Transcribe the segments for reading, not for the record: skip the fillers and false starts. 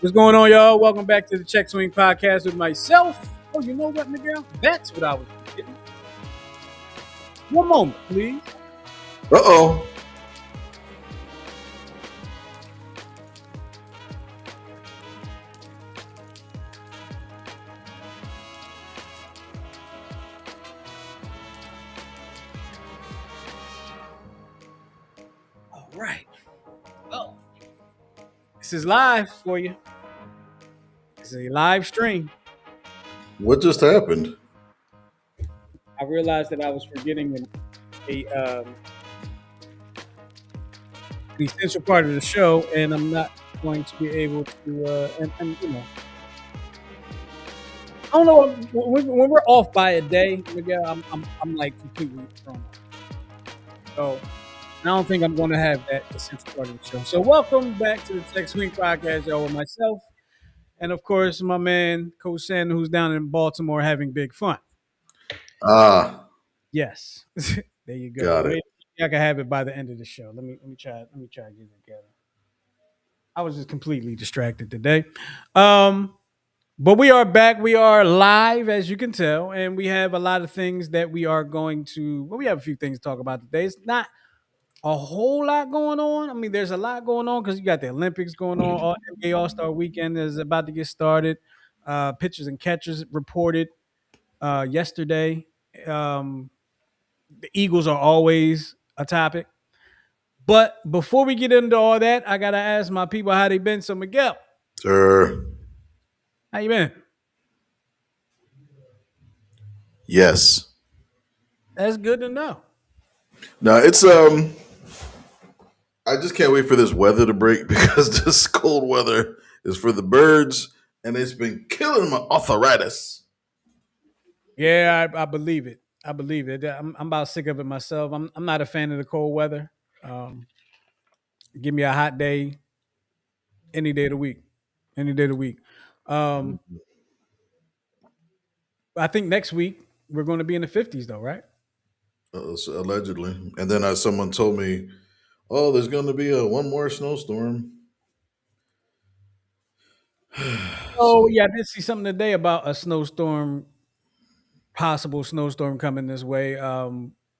What's going on, y'all? Welcome back to the Check Swing Podcast with myself. Oh, you know what, Miguel? That's what I was getting. One moment, please. Uh-oh. All right. Oh, this is live for you. This is a live stream. What just happened? I realized that I was forgetting the essential part of the show, and I'm not going to be able to. And you know, I don't know when we're off by a day, Miguel. I'm like completely thrown off. So I don't think I'm going to have that essential part of the show. So welcome back to the Tech Swing Podcast, y'all, with myself. And of course, my man, Coach Sandon, who's down in Baltimore having big fun. Ah, Yes. There you go. got it. Maybe I can have it by the end of the show. Let me try to get it together. I was just completely distracted today. But we are back. We are live, as you can tell, and we have a lot of things that we are going to. Well, we have a few things to talk about today. It's not a whole lot going on. I mean, there's a lot going on because you got the Olympics going on. NBA All Star Weekend is about to get started. Pitchers and catchers reported yesterday. Um, the Eagles are always a topic. But before we get into all that, I gotta ask my people how they been. So Miguel, Sir. how you been? Yes. That's good to know. Now it's I just can't wait for this weather to break because this cold weather is for the birds and it's been killing my arthritis. Yeah, I believe it. I believe it. I'm about sick of it myself. I'm not a fan of the cold weather. Um, Give me a hot day any day of the week. Any day of the week. Um, I think next week we're going to be in the 50s, though, right? So allegedly. And then someone told me, oh, there's going to be one more snowstorm. Oh, So yeah, I did see something today about a snowstorm, possible snowstorm coming this way.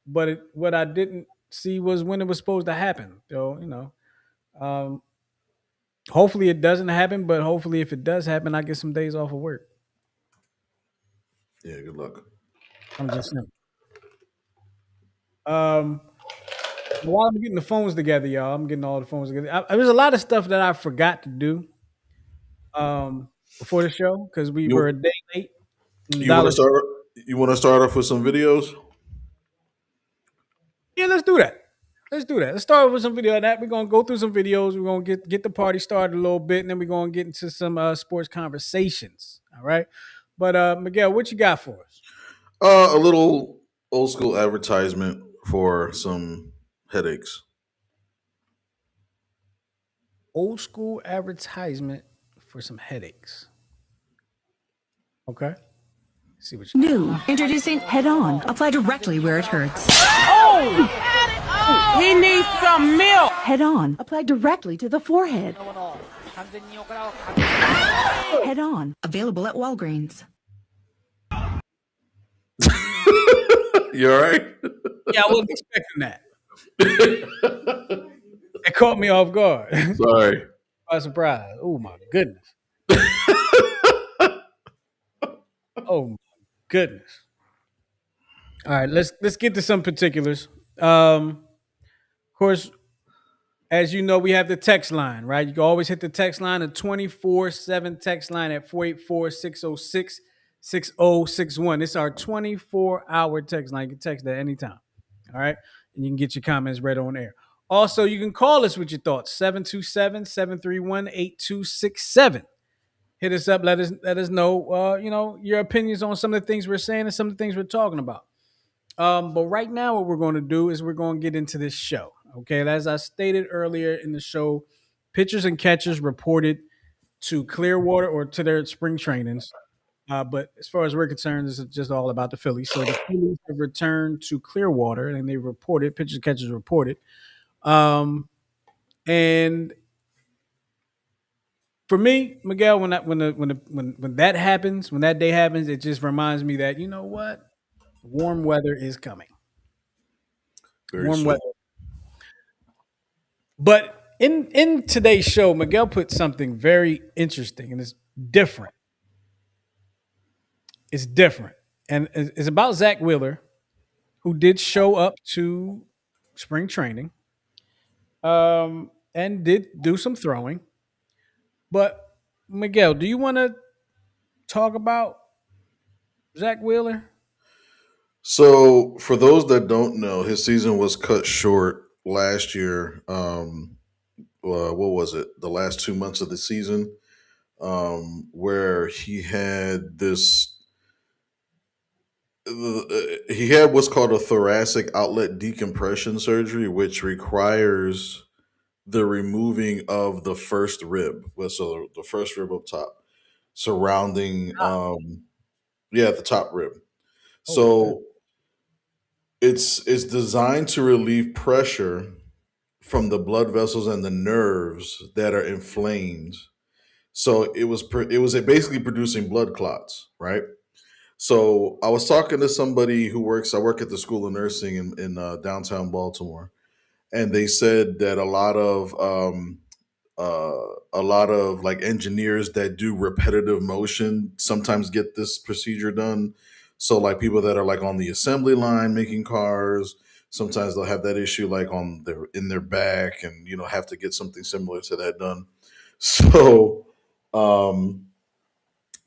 But what I didn't see was when it was supposed to happen. So, um, hopefully it doesn't happen. But hopefully, if it does happen, I get some days off of work. yeah, good luck. I'm just saying. Um, while I'm getting the phones together, y'all, I'm getting all the phones together. There's a lot of stuff that I forgot to do before the show because we were a You day late. And the you want to dollar, start you want to start off with some videos? yeah, let's do that. Let's do that. Let's start with some video of that. We're gonna go through some videos. We're gonna get the party started a little bit, and then we're gonna get into some sports conversations. All right. But Miguel, what you got for us? A little old school advertisement for some headaches. Old school advertisement for some headaches. Okay. Let's see what you got. New. Introducing Head On. Apply directly where it hurts. He needs some milk. Head On. Apply directly to the forehead. Head On. Available at Walgreens. You all right? Yeah, I wasn't expecting that. It caught me off guard. Sorry. By surprise. Oh my goodness. Oh my goodness. All right, let's get to some particulars. Of course, as you know, we have the text line, right? You can always hit the text line, a 24/7 text line at 484-606-6061. It's our 24-hour text line. You can text at any time. All right. And you can get your comments read on air. Also, you can call us with your thoughts, 727-731-8267. Hit us up. Let us know, your opinions on some of the things we're saying and some of the things we're talking about. But right now, what we're going to do is we're going to get into this show. Okay. And as I stated earlier in the show, pitchers and catchers reported to Clearwater or to their spring trainings. But as far as we're concerned, this is just all about the Phillies. So the Phillies have returned to Clearwater and they reported, pitchers and catchers reported. And for me, Miguel, when that happens, when that day happens, it just reminds me that you know what, warm weather is coming. Very Warm soon. weather. But in today's show, Miguel put something very interesting, and it's different. It's different, and it's about Zach Wheeler, who did show up to spring training, and did do some throwing. But Miguel, do you want to talk about Zach Wheeler? So, for those that don't know, his season was cut short last year. What was it? The last 2 months of the season, where he had what's called a thoracic outlet decompression surgery, which requires the removing of the first rib. So the first rib up top, surrounding, yeah, the top rib. Okay. So it's designed to relieve pressure from the blood vessels and the nerves that are inflamed. So it was basically producing blood clots, right? So I was talking to somebody who works. I work at the School of Nursing in downtown Baltimore, and they said that a lot of like engineers that do repetitive motion sometimes get this procedure done. So like people that are like on the assembly line making cars, sometimes they'll have that issue like on their in their back, and have to get something similar to that done. So um,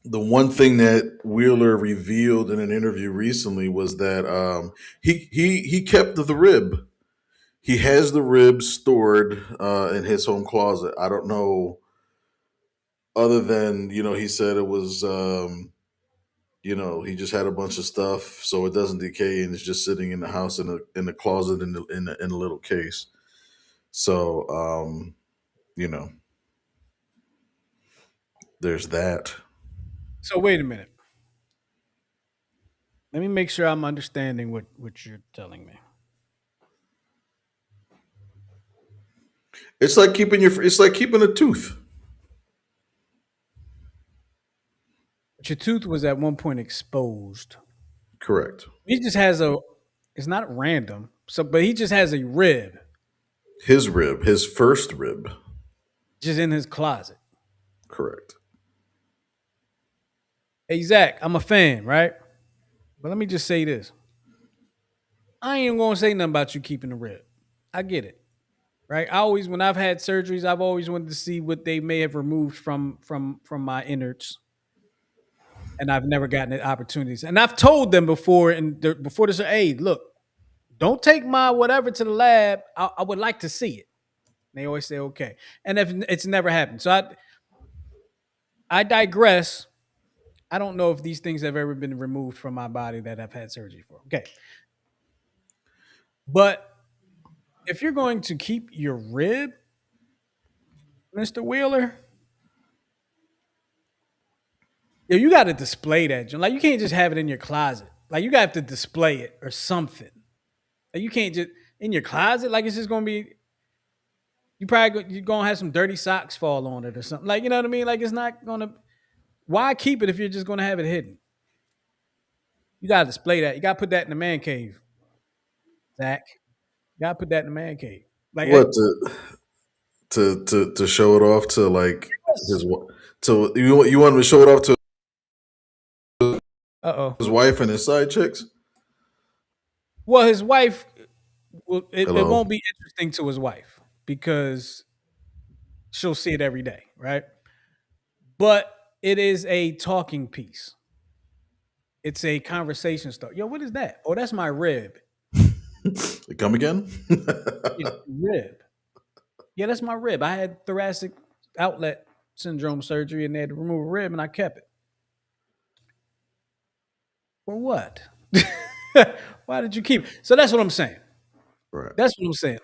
the one thing that Wheeler revealed in an interview recently was that he kept the rib. He has the rib stored in his home closet. I don't know, other than he said it was he just had a bunch of stuff so it doesn't decay, and it's just sitting in the house in the closet in a little case. So you know, there's that. So wait a minute. Let me make sure I'm understanding what you're telling me. It's like keeping a tooth. But your tooth was at one point exposed. Correct. He just has a. It's not random. So, but he just has a rib His rib, his first rib. just in his closet. Correct. Hey Zach, I'm a fan, right? But let me just say this: I ain't even gonna say nothing about you keeping the rib. I get it, right? I always, when I've had surgeries, I've always wanted to see what they may have removed from my innards, and I've never gotten the opportunities. And I've told them before, and before this, hey, look, don't take my whatever to the lab. I would like to see it. And they always say okay, and if it's never happened, so I digress. I don't know if these things have ever been removed from my body that I've had surgery for. Okay, but if you're going to keep your rib, Mister Wheeler, yo, you got to display that. Like you can't just have it in your closet. Like you got to display it or something. Like you can't just in your closet. Like it's just gonna be. You're gonna have some dirty socks fall on it or something. Like you know what I mean. Like it's not gonna. Why keep it if you're just gonna have it hidden? You gotta display that. You gotta put that in the man cave, Zach. You gotta put that in the man cave. Like, What to show it off to like his wa- to you want him to show it off to uh oh. his wife and his side chicks? Well, his wife. Well, it Hello. won't be interesting to his wife because she'll see it every day, right? But it is a talking piece. It's a conversation starter. Yo, what is that? Oh, that's my rib. Come again? Yeah, rib. Yeah, that's my rib. I had thoracic outlet syndrome surgery and they had to remove a rib and I kept it. For what? Why did you keep it? So that's what I'm saying. Right. That's what I'm saying.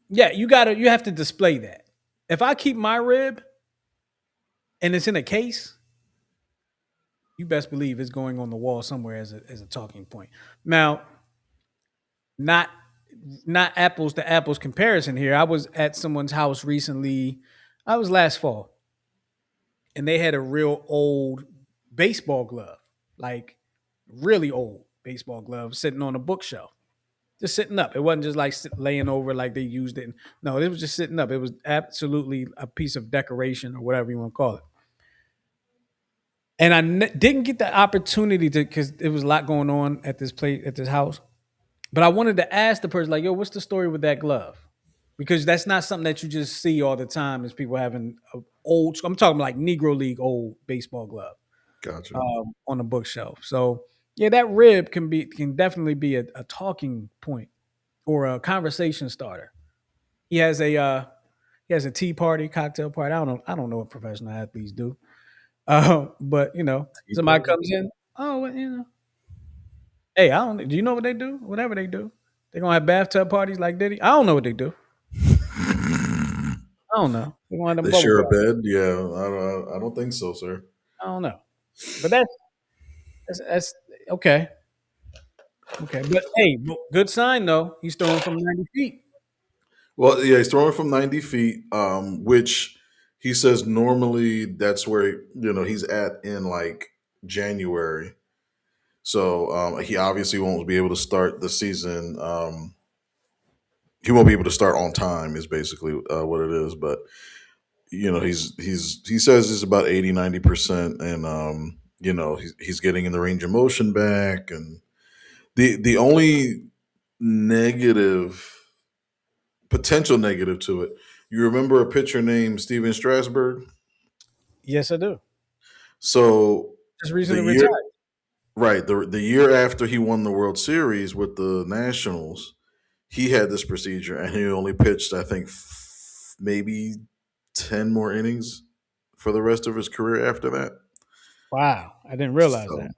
Yeah, you have to display that. If I keep my rib and it's in a case, you best believe it's going on the wall somewhere as a talking point. Now, not not apples to apples comparison here. I was at someone's house recently. I was last fall, and they had a real old baseball glove, like really old baseball glove, sitting on a bookshelf, just sitting up. It wasn't just like laying over like they used it. No, it was just sitting up. It was absolutely a piece of decoration or whatever you want to call it. And I didn't get the opportunity to because there was a lot going on at this place at this house. But I wanted to ask the person, like, "Yo, what's the story with that glove?" Because that's not something that you just see all the time. Is people having a old? I'm talking like Negro League old baseball glove Gotcha. on a bookshelf. So yeah, that rib can definitely be a talking point or a conversation starter. He has a he has a tea party, cocktail party. I don't know what professional athletes do. But Tea somebody party. comes in. Oh, well, hey, I don't. Do you know what they do? Whatever they do, they're gonna have bathtub parties like Diddy. I don't know what they do. I don't know. They're gonna have them They bubble share a parties. bed. Yeah, I don't think so, sir. I don't know. But that's okay. Okay, but hey, good sign though. He's throwing from 90 feet. Well, yeah, he's throwing from 90 feet, which he says normally that's where he's at in like January. So he obviously won't be able to start the season. He won't be able to start on time is basically what it is. But he says it's about 80-90%, and he's getting in the range of motion back. And the only negative potential negative to it. You remember a pitcher named Steven Strasburg? Yes, I do. So Just the recently year retired. right, the year after he won the World Series with the Nationals, he had this procedure and he only pitched, I think, maybe 10 more innings for the rest of his career after that. Wow, I didn't realize So that.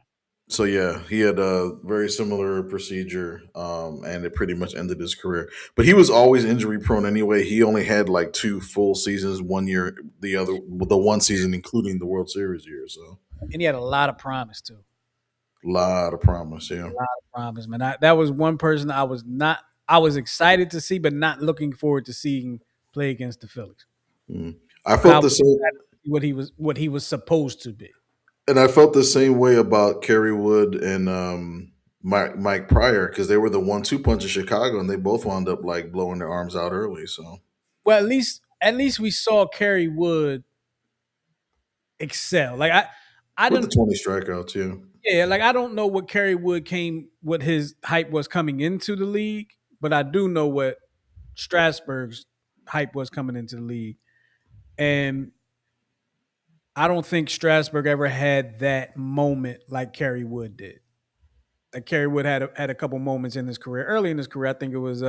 So yeah, he had a very similar procedure, and it pretty much ended his career. But he was always injury prone anyway. He only had like two full seasons, 1 year, the one season including the World Series year. So And he had a lot of promise too. a lot of promise. A Yeah. lot of promise, man. That was one person I was not. I was excited to see, but not looking forward to seeing play against the Phillies. Mm. I But I felt was the same, excited to see what he was supposed to be. and I felt the same way about Kerry Wood and Mike Pryor because they were the 1-2 punch in Chicago, and they both wound up like blowing their arms out early. So Well, at least we saw Kerry Wood excel. Like I with the don't. 20 strikeouts, yeah. Yeah, like I don't know what Kerry Wood what his hype was coming into the league, but I do know what Strasburg's hype was coming into the league. And I don't think Strasburg ever had that moment like Kerry Wood did. Like Kerry Wood had a couple moments in his career. Early in his career, I think it was his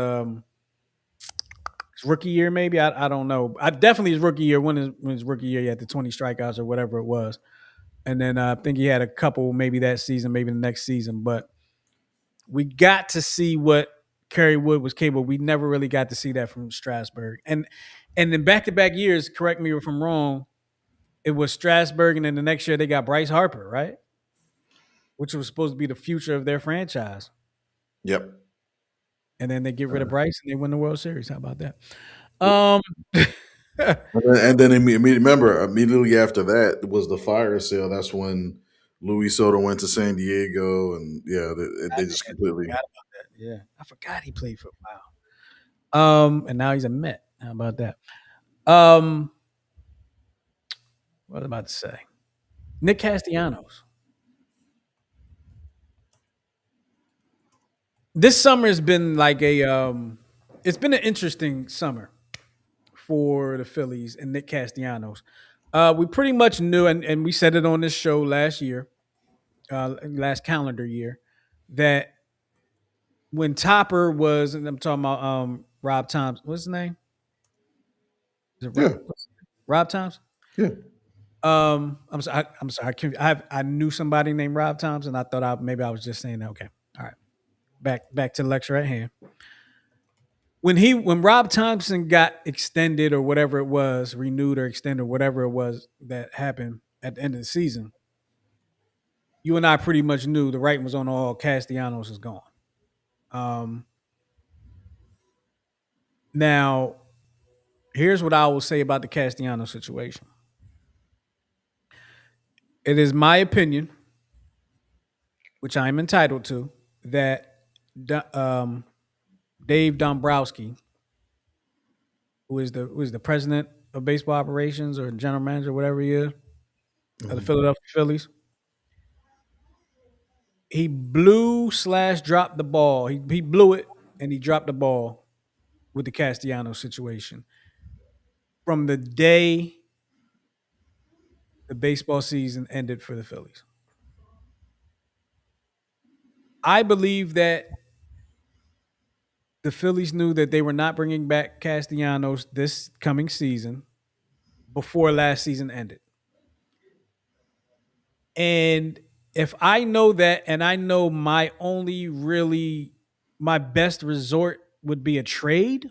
rookie year, maybe. I don't know. I definitely his rookie year. When his rookie year, he had the 20 strikeouts or whatever it was. And then I think he had a couple maybe that season, maybe the next season. But we got to see what Kerry Wood was capable. We never really got to see that from Strasburg. And then back to back years, correct me if I'm wrong, it was Strasburg, and then the next year they got Bryce Harper, right? Which was supposed to be the future of their franchise. Yep. And then they get rid of Uh, Bryce and they win the World Series. How about that? Um and then remember, immediately after that was the fire sale. That's when Louis Soto went to San Diego, and yeah, they just I completely. forgot about that. Yeah. I forgot he played for wow. And now he's a Met. How about that? Um, what was I about to say? Nick Castellanos. This summer has been like it's been an interesting summer for the Phillies and Nick Castellanos. We pretty much knew, and we said it on this show last year, last calendar year, that when Topper was, and I'm talking about Rob Thompson, what's his name? Is it Yeah, Rob Thompson? yeah. I'm sorry. I'm sorry. I knew somebody named Rob Thompson. I thought maybe I was just saying that. Okay, all right. Back to the lecture at hand. When Rob Thompson got extended or whatever it was, renewed or extended, whatever it was that happened at the end of the season, you and I pretty much knew the writing was on the wall. Castellanos is gone. Um, Now, here's what I will say about the Castellanos situation. It is my opinion, which I am entitled to, that Dave Dombrowski, who is the president of baseball operations or general manager, whatever he is, of the Mhm. Philadelphia Phillies, he blew/dropped the ball. He blew it and he dropped the ball with the Castellanos situation from the day the baseball season ended for the Phillies. I believe that the Phillies knew that they were not bringing back Castellanos this coming season before last season ended. And if I know that, and I know my best resort would be a trade,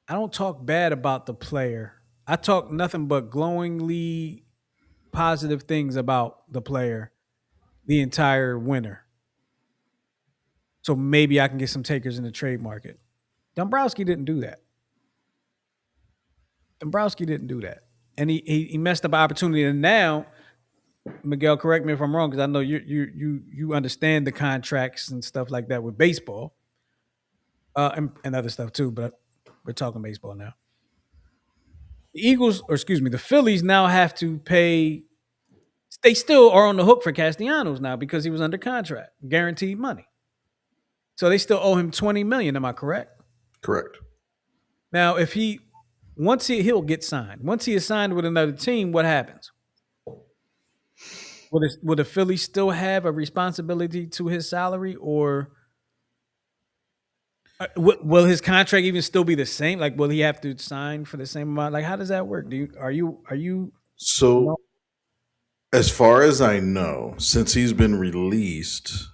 I don't talk bad about the player. I talk nothing but glowingly positive things about the player the entire winter. So maybe I can get some takers in the trade market. Dombrowski didn't do that. Dombrowski didn't do that. And he messed up an opportunity. And now, Miguel, correct me if I'm wrong, because I know you understand the contracts and stuff like that with baseball, and other stuff too. But we're talking baseball now. The Eagles, or excuse me, the Phillies now have to pay. They still are on the hook for Castellanos now because he was under contract, guaranteed money. So they still owe him 20 million. Am I correct? Correct. Now, if he once he'll get signed. Once he is signed with another team, what happens? Will the Phillies still have a responsibility to his salary, or will his contract even still be the same? Like, will he have to sign for the same amount? Like, how does that work? Are you no? So, as far as I know, since he's been released,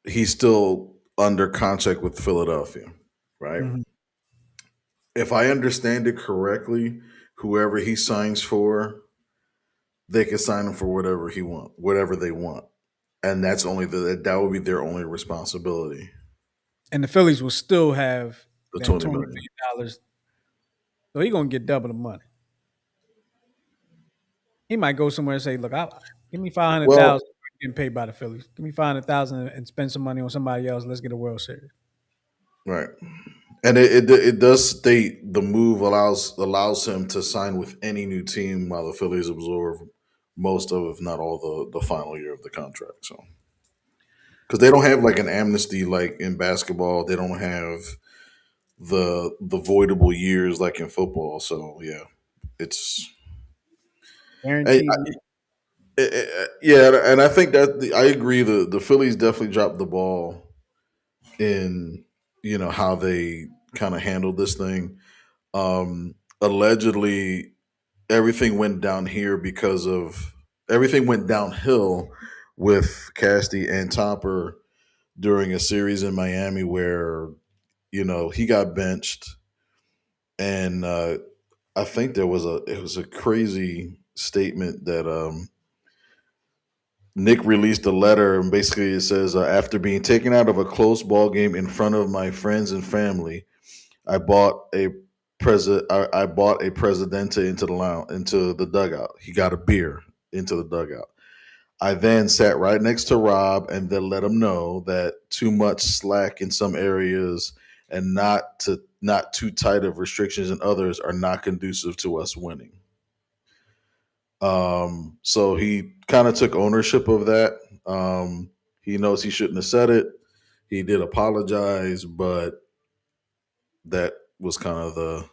he's still under contract with Philadelphia, right? Mhm. If I understand it correctly, whoever he signs for, they can sign him for whatever they want, and that would be their only responsibility. And the Phillies will still have The that 20 $20 million. million. So he's gonna get double the money. He might go somewhere and say, "Look, give me 500,000 Well, getting paid by the Phillies. Give me 500,000 and spend some money on somebody else. Let's get a World Series." right, and it does state the move allows him to sign with any new team while the Phillies absorb most of, if not all, the final year of the contract. So, because they don't have like an amnesty like in basketball, they don't have the voidable years like in football. So yeah, it's Guaranteed. yeah, and I think that I agree. The Phillies definitely dropped the ball in how they kind of handled this thing. Allegedly, everything went down here because of everything went downhill with Casty and Topper during a series in Miami where he got benched, and I think it was a crazy statement that Nick released a letter, and basically it says, after being taken out of a close ball game in front of my friends and family, I bought a I bought a Presidente into the dugout. He got a beer into the dugout. I then sat right next to Rob and then let him know that too much slack in some areas and not too tight of restrictions in others are not conducive to us winning. So he kind of took ownership of that. He knows he shouldn't have said it. He did apologize, but that was kind of the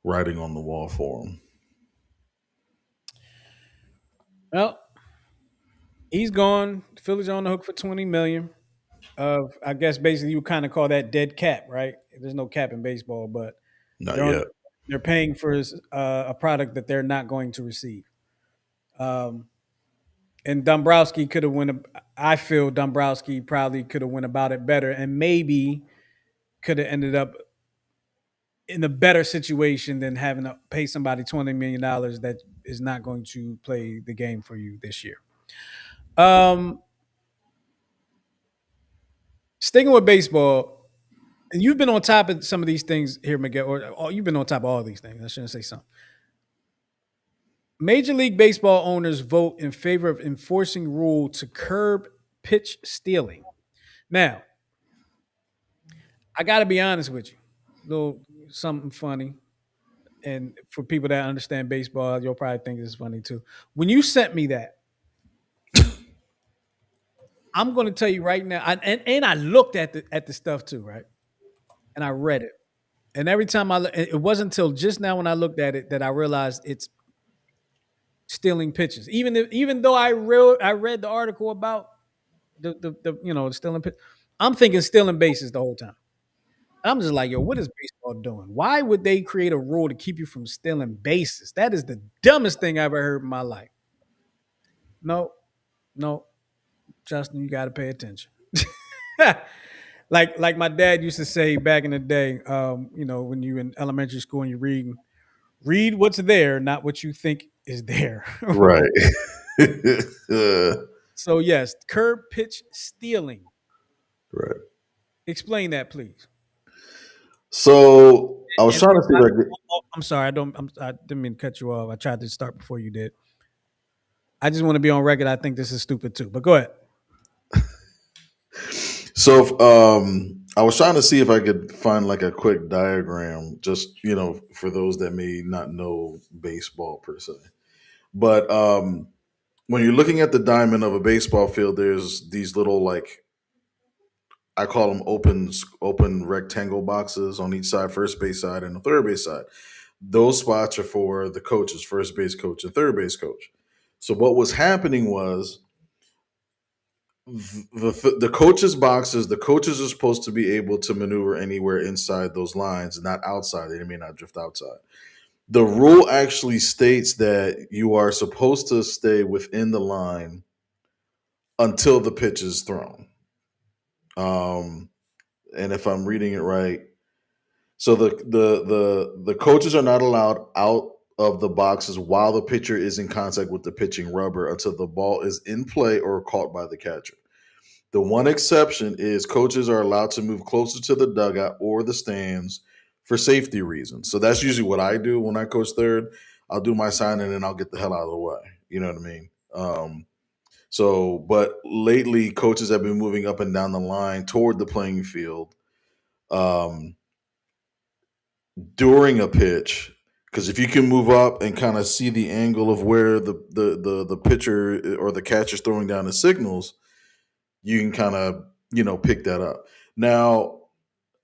writing on the wall for him. Well, he's gone. The Phillies are on the hook for 20 million. Of I guess basically you would kind of call that dead cap, right? There's no cap in baseball, but Not they're on. yet. They're paying for a product that they're not going to receive. Um, and Dombrowski could have went. I feel Dombrowski probably could have went about it better, and maybe could have ended up in a better situation than having to pay somebody $20 million that is not going to play the game for you this year. Um, Sticking with baseball, and you've been on top of some of these things here, Miguel, or you've been on top of all these things. I shouldn't say some. Major League Baseball owners vote in favor of enforcing rule to curb pitch stealing. Now, I got to be honest with you. Little something funny, and for people that understand baseball, you'll probably think this is funny too. When you sent me that, I'm going to tell you right now, and I looked at the stuff too, right? And I read it, and every time it wasn't until just now when I looked at it that I realized it's stealing pitches. Even though I read the article about the stealing pitch, I'm thinking stealing bases the whole time. I'm just like, yo, what is baseball doing? Why would they create a rule to keep you from stealing bases? That is the dumbest thing I've ever heard in my life. No, no, Justin, you got to pay attention. like my dad used to say back in the day, when you in elementary school and you're read what's there, not what you think is there. Right. So yes, curb pitch stealing. Right. Explain that, please. So I was trying to see if I could. I'm sorry. I didn't mean to cut you off. I tried to start before you did. I just want to be on record. I think this is stupid too. But go ahead. So I was trying to see if I could find like a quick diagram, just for those that may not know baseball per se. But when you're looking at the diamond of a baseball field, there's these little like I call them open rectangle boxes on each side, first base side and the third base side. Those spots are for the coaches, first base coach and third base coach. So what was happening was the coaches boxes, the coaches are supposed to be able to maneuver anywhere inside those lines, not outside. They may not drift outside. The rule actually states that you are supposed to stay within the line until the pitch is thrown. And if I'm reading it right, so the coaches are not allowed out of the boxes while the pitcher is in contact with the pitching rubber until the ball is in play or caught by the catcher. The one exception is coaches are allowed to move closer to the dugout or the stands for safety reasons. So that's usually what I do when I coach third. I'll do my sign and then I'll get the hell out of the way. You know what I mean? But lately, coaches have been moving up and down the line toward the playing field um, during a pitch. Because if you can move up and kind of see the angle of where the pitcher or the catcher's throwing down the signals, you can kind of pick that up. Now,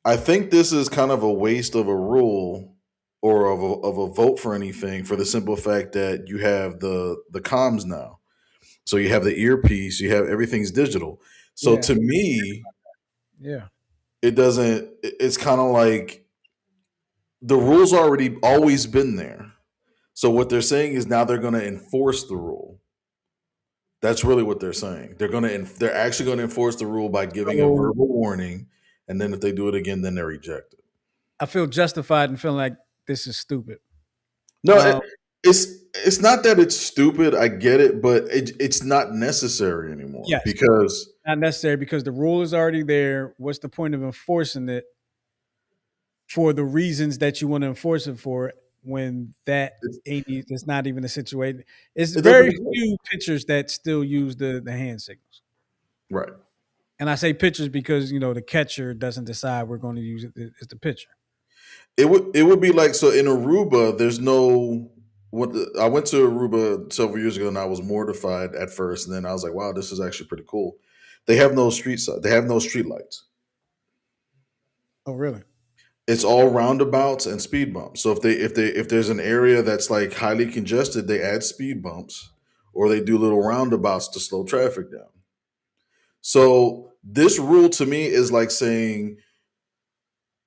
I think this is kind of a waste of a rule or of a vote for anything for the simple fact that you have the comms now. So you have the earpiece, you have everything's digital. So Yeah. to me, Yeah. it doesn't. It's kind of like the rules already always been there. So what they're saying is now they're going to enforce the rule. That's really what they're saying. They're actually going to enforce the rule by giving a So verbal warning, and then if they do it again, then they're rejected. I feel justified in feeling like this is stupid. No, Um, it's not that it's stupid. I get it, but it's not necessary anymore yes, because not necessary because the rule is already there. What's the point of enforcing it for the reasons that you want to enforce it for when that it's, it's not even a situation? It's it doesn't very exist. few pitchers that still use the hand signals. Right. And I say pitchers because the catcher doesn't decide we're going to use it. It's the pitcher. It would be like so in Aruba. There's no I went to Aruba several years ago and I was mortified at first, and then I was like, wow, this is actually pretty cool. They have no street side. They have no street lights. Oh, really? It's all roundabouts and speed bumps. So if there's an area that's like highly congested, they add speed bumps or they do little roundabouts to slow traffic down. So this rule to me is like saying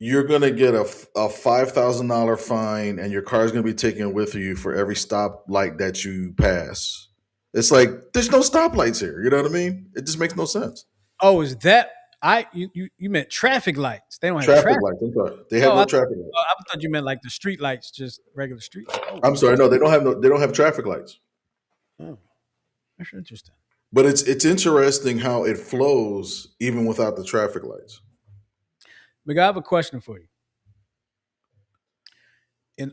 you're going to get a $5,000 fine and your car is going to be taken with you for every stoplight that you pass. It's like there's no stoplights here. You know what I mean? It just makes no sense. Oh, is that you meant traffic lights? They don't have Traffic traffic. lights. I'm sorry. They have Oh, no traffic lights. I thought you meant like the street lights, just regular street. Oh, I'm sorry. No, they don't have traffic lights. oh, that's interesting. But it's interesting how it flows even without the traffic lights. But I have a question for you. In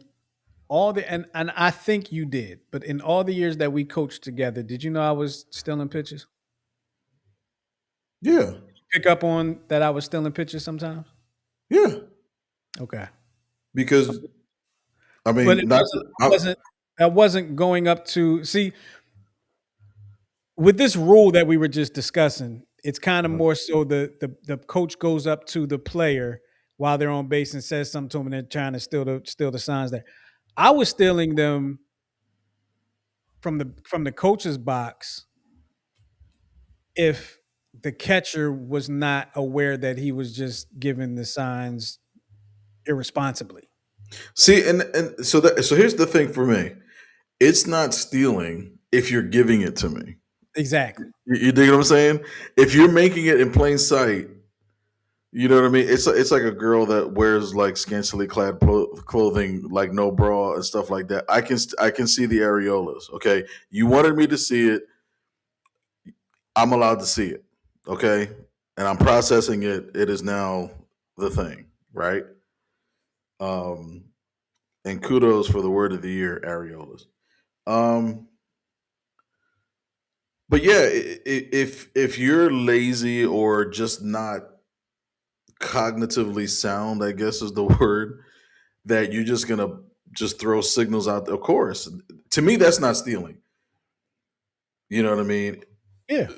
and I think you did, but in all the years that we coached together, did you know I was stealing pitches? Yeah, Pick up on that I was stealing pitches sometimes? yeah. Okay. Because I But mean, it not wasn't I I, wasn't I wasn't going up to see with this rule that we were just discussing, it's kind of more so the coach goes up to the player while they're on base and says something to them and they're trying to steal the signs there. I was stealing them from the coach's box if the catcher was not aware that he was just giving the signs irresponsibly. see, and so here's the thing for me. It's not stealing if you're giving it to me. Exactly. You dig what I'm saying? If you're making it in plain sight, you know what I mean. It's like a girl that wears like scantily clad clothing, like no bra and stuff like that. I can see the areolas. Okay, you wanted me to see it. I'm allowed to see it. Okay, and I'm processing it. It is now the thing, right? Um, and kudos for the word of the year, areolas. Um, but yeah, if you're lazy or just not cognitively sound, I guess is the word, that you're just gonna just throw signals out. Of course, to me, that's not stealing. You know what I mean? Yeah.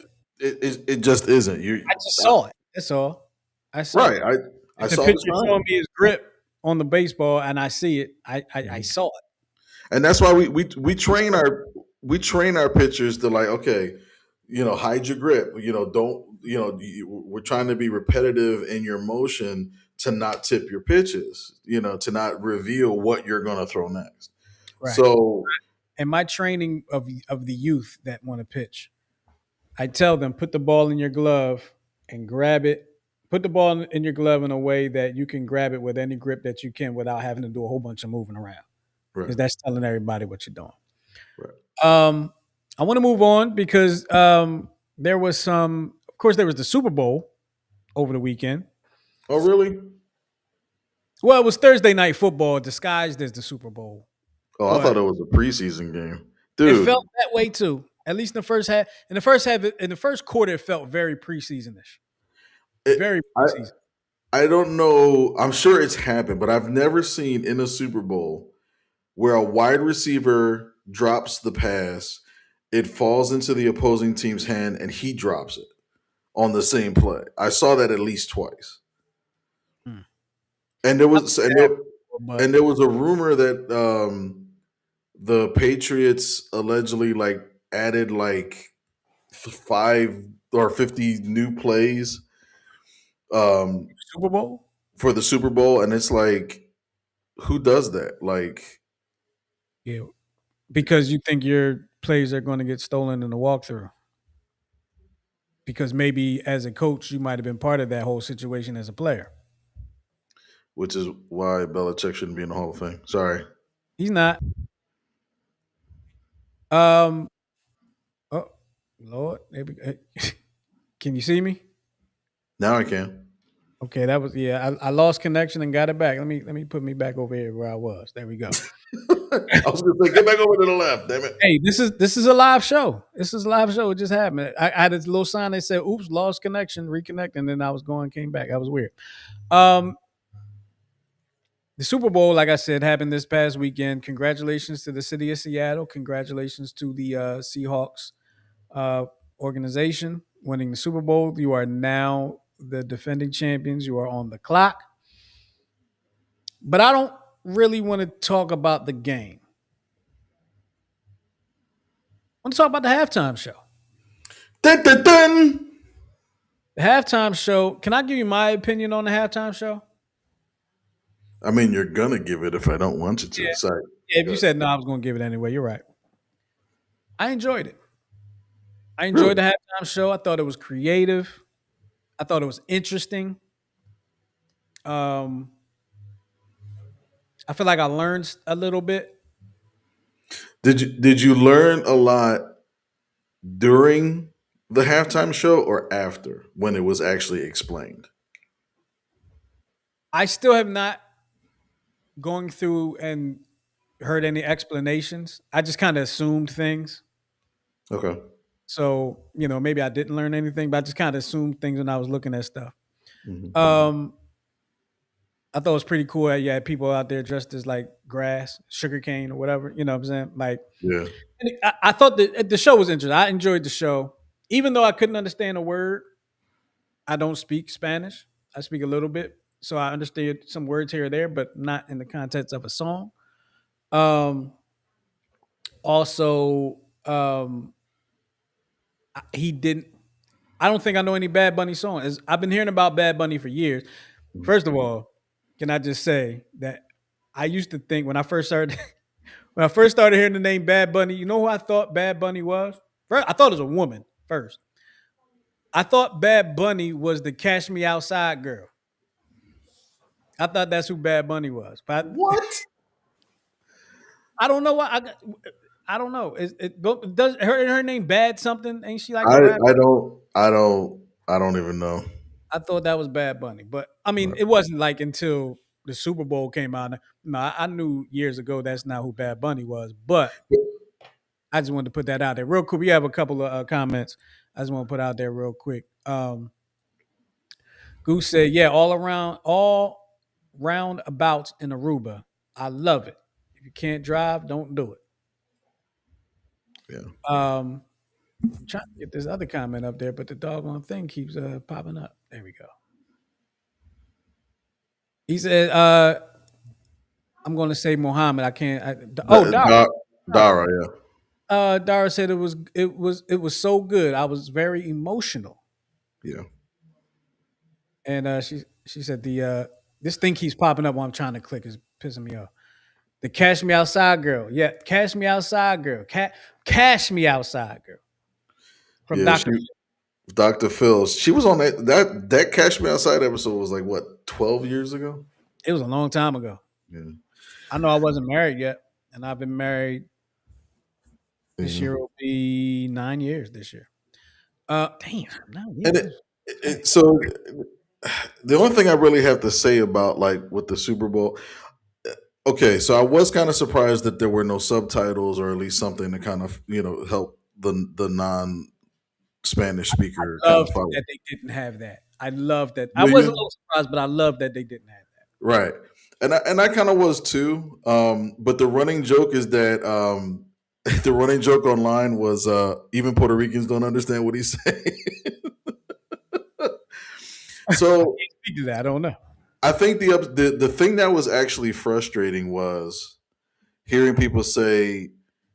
It just isn't. You I just saw it. That's all. I saw right? it. I If the saw the pitcher showing sign, me his grip on the baseball and I see it, I Mhm. saw it. and that's why we train our pitchers to like, okay, hide your grip. Don't we're trying to be repetitive in your motion to not tip your pitches. To not reveal what you're going to throw next. Right. So And my training of the youth that want to pitch, I tell them put the ball in your glove and grab it. Put the ball in your glove in a way that you can grab it with any grip that you can without having to do a whole bunch of moving around. right, Because that's telling everybody what you're doing. right. Um, I want to move on because there was of course, there was the Super Bowl over the weekend. Oh, really? Well, it was Thursday night football disguised as the Super Bowl, Oh, I thought but it was a preseason game, it dude. felt that way too. At least in the first half. In the first quarter, it felt very preseasonish. It, Very I preseason. I don't know. I'm sure it's happened, but I've never seen in a Super Bowl where a wide receiver drops the pass, it falls into the opposing team's hand, and he drops it on the same play. I saw that at least twice, Hmm. and there I've was seen and that there, before, but and there was a rumor that the Patriots allegedly like added like 5 or 50 new plays um, Super Bowl. for the Super Bowl, and it's like, who does that? Like, Yeah, because you think your plays are going to get stolen in the walkthrough. Because maybe as a coach, you might have been part of that whole situation as a player. which is why Belichick shouldn't be in the Hall of Fame. Sorry. He's not. Um. Oh, Lord. Can you see me? Now I can. Okay, that was yeah. I lost connection and got it back. Let me put me back over here where I was. There we go. I was going to say, get back over to the left, damn it. Hey, this is a live show. This is a live show. It just happened. I had this little sign that said, "Oops, lost connection, reconnect," and then I was going, came back. That was weird. Um, the Super Bowl, like I said, happened this past weekend. Congratulations to the city of Seattle. Congratulations to the Seahawks uh, organization winning the Super Bowl. You are now the defending champions. You are on the clock. But I don't really want to talk about the game. I want to talk about the halftime show. Dun, dun, dun. The halftime show. Can I give you my opinion on the halftime show? I mean, you're going to give it if I don't want you to. Yeah. Sorry. Yeah, if Go you ahead. said no, I was going to give it anyway. You're right. I enjoyed it. I Really? enjoyed the halftime show. I thought it was creative. I thought it was interesting. Um, I feel like I learned a little bit. Did you learn a lot during the halftime show or after when it was actually explained? I still have not going through and heard any explanations. I just kind of assumed things. Okay. So, maybe I didn't learn anything, but I just kind of assumed things when I was looking at stuff. Hmm. Um, I thought it was pretty cool that you had people out there dressed as like grass, sugarcane, or whatever. You know what I'm saying? Like, Yeah. and I thought that the show was interesting. I enjoyed the show, even though I couldn't understand a word. I don't speak Spanish. I speak a little bit, so I understood some words here or there, but not in the context of a song. Um, also, he didn't. I don't think I know any Bad Bunny songs. I've been hearing about Bad Bunny for years. First of all, can I just say that I used to think when I first started when I first started hearing the name Bad Bunny, you know who I thought Bad Bunny was? First, I thought it was a woman first. I thought Bad Bunny was the Cash Me Outside girl. I thought that's who Bad Bunny was, but What? I don't know why. I don't know. Does her name Bad something? Ain't she like I a rapper? I don't I don't I don't even know. I thought that was Bad Bunny, but I mean, Right. it wasn't like until the Super Bowl came out. No, I knew years ago that's not who Bad Bunny was, but I just wanted to put that out there real quick. We have a couple of comments. I just want to put out there real quick. Goose said, "Yeah, all roundabouts in Aruba. I love it. If you can't drive, don't do it." Yeah. I'm trying to get this other comment up there, but the doggone thing keeps popping up. There we go. He said, "I'm going to say Muhammad. I can't." Dara. Dara, yeah. Dara said it was so good. I was very emotional, Yeah. and she said this thing keeps popping up while I'm trying to click is pissing me off. The Cash Me Outside girl, yeah, Cash Me Outside girl, Cash Me Outside girl from Yeah, she Doctor. Dr. Phil. She was on that Cash Me Outside episode was like what, 12 years ago? It was a long time ago. Yeah. I know I wasn't married yet, and I've been married. This Mhm. year will be 9 years. This year, damn, 9 years. And so the only thing I really have to say about like with the Super Bowl, okay, so I was kind of surprised that there were no subtitles or at least something to kind of help the non Spanish speaker kind of Loved follow. that they didn't have that. I love that. I Do was a you? little surprised, but I love that they didn't have that. Right. And I kind of was too. But the running joke is that the running joke online was even Puerto Ricans don't understand what he's saying. So Speak to that. I don't know. I think the thing that was actually frustrating was hearing people say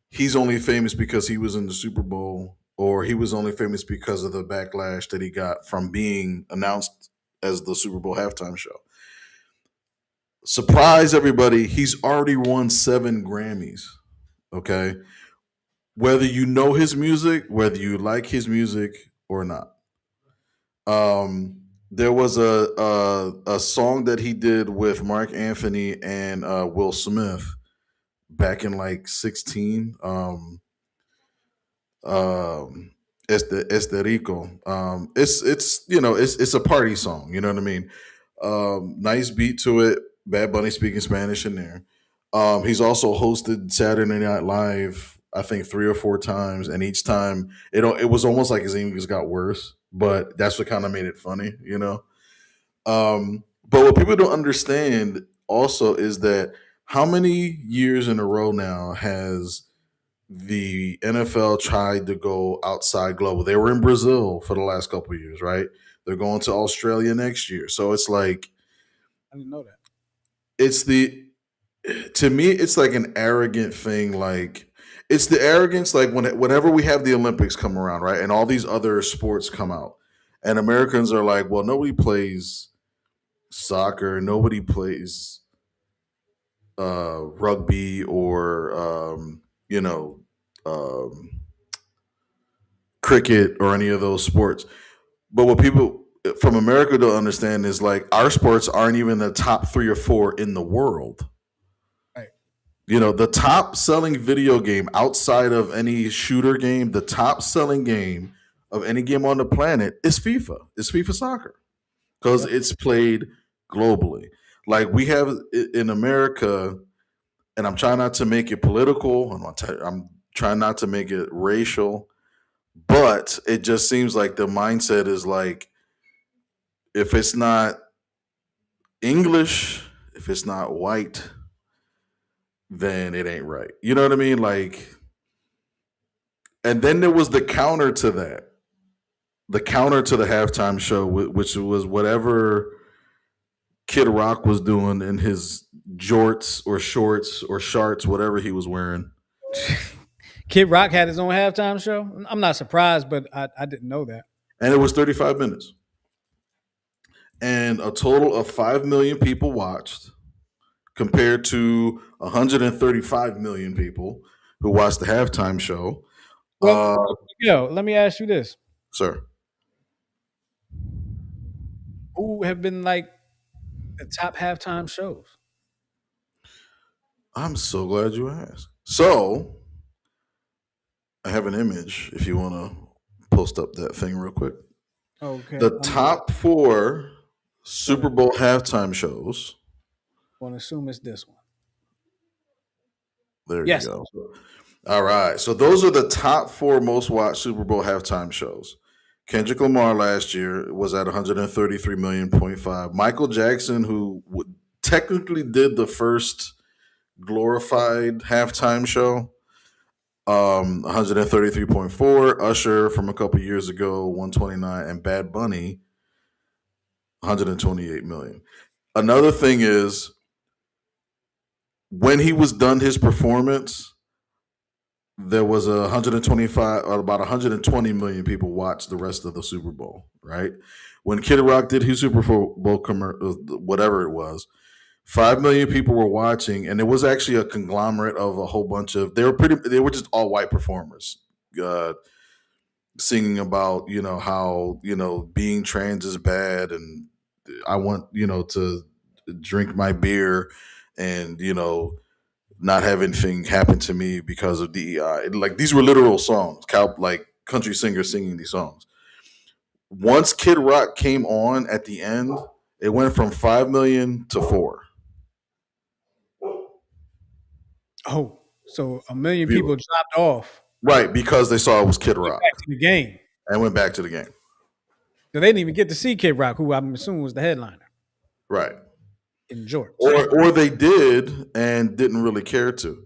he's only famous because he was in the Super Bowl, or he was only famous because of the backlash that he got from being announced as the Super Bowl halftime show. Surprise everybody, he's already won 7 Grammys. Okay. Whether you know his music, whether you like his music or not. There was a song that he did with Mark Anthony and Will Smith back in like 16. Este Rico. It's a party song. You know what I mean? Nice beat to it. Bad Bunny speaking Spanish in there. He's also hosted Saturday Night Live, I think 3 or 4 times, and each time it was almost like his English got worse. But that's what kind of made it funny, you know. But what people don't understand also is that how many years in a row now has the NFL tried to go outside global? They were in Brazil for the last couple of years, right? They're going to Australia next year. So it's like I didn't know that. it's the to me it's like an arrogant thing. Like it's the arrogance like whenever we have the Olympics come around, right? And all these other sports come out. And Americans are like, well, nobody plays soccer, nobody plays rugby or you know um, cricket or any of those sports. But what people from America don't understand is like our sports aren't even the top 3 or 4 in the world. Right. The top selling video game outside of any shooter game, the top selling game of any game on the planet is FIFA. It's FIFA soccer because Yep. it's played globally. Like we have in America, and I'm trying not to make it political. I'm trying not to make it racial, but it just seems like the mindset is like, if it's not English, if it's not white, then it ain't right. You know what I mean? Like, and then there was the counter to that, the counter to the halftime show, which was whatever Kid Rock was doing in his jorts or shorts or sharts, whatever he was wearing. Kid Rock had his own halftime show. I'm not surprised, but I didn't know that. And it was 35 minutes. And a total of 5 million people watched, compared to 135 million people who watched the halftime show. Well, let me ask you this. Sir. Who have been like the top halftime shows? I'm so glad you asked. So, I have an image if you want to post up that thing real quick. Okay. The top 4 Super Bowl halftime shows. I'm going to assume it's this one. There you go. All right. So those are the top 4 most watched Super Bowl halftime shows. Kendrick Lamar last year was at 133 million.5. Michael Jackson, who technically did the first glorified halftime show, 133.4. Usher from a couple years ago, 129, and Bad Bunny, 128 million. Another thing is, when he was done his performance, there was 125 or about 120 million people watched the rest of the Super Bowl, right? When Kid Rock did his Super Bowl whatever it was, 5 million people were watching, and it was actually a conglomerate of a whole bunch of, they were just all white performers, singing about, how, being trans is bad, and I want, to drink my beer, and, not have anything happen to me because of DEI. Like, these were literal songs, like country singers singing these songs. Once Kid Rock came on at the end, it went from 5 million to 4. Oh, so a million people dropped off. Right, because they saw it was Kid Rock. Back to the game. And went back to the game. So they didn't even get to see Kid Rock, who I'm assuming was the headliner. Right. In Georgia. Or they did and didn't really care to.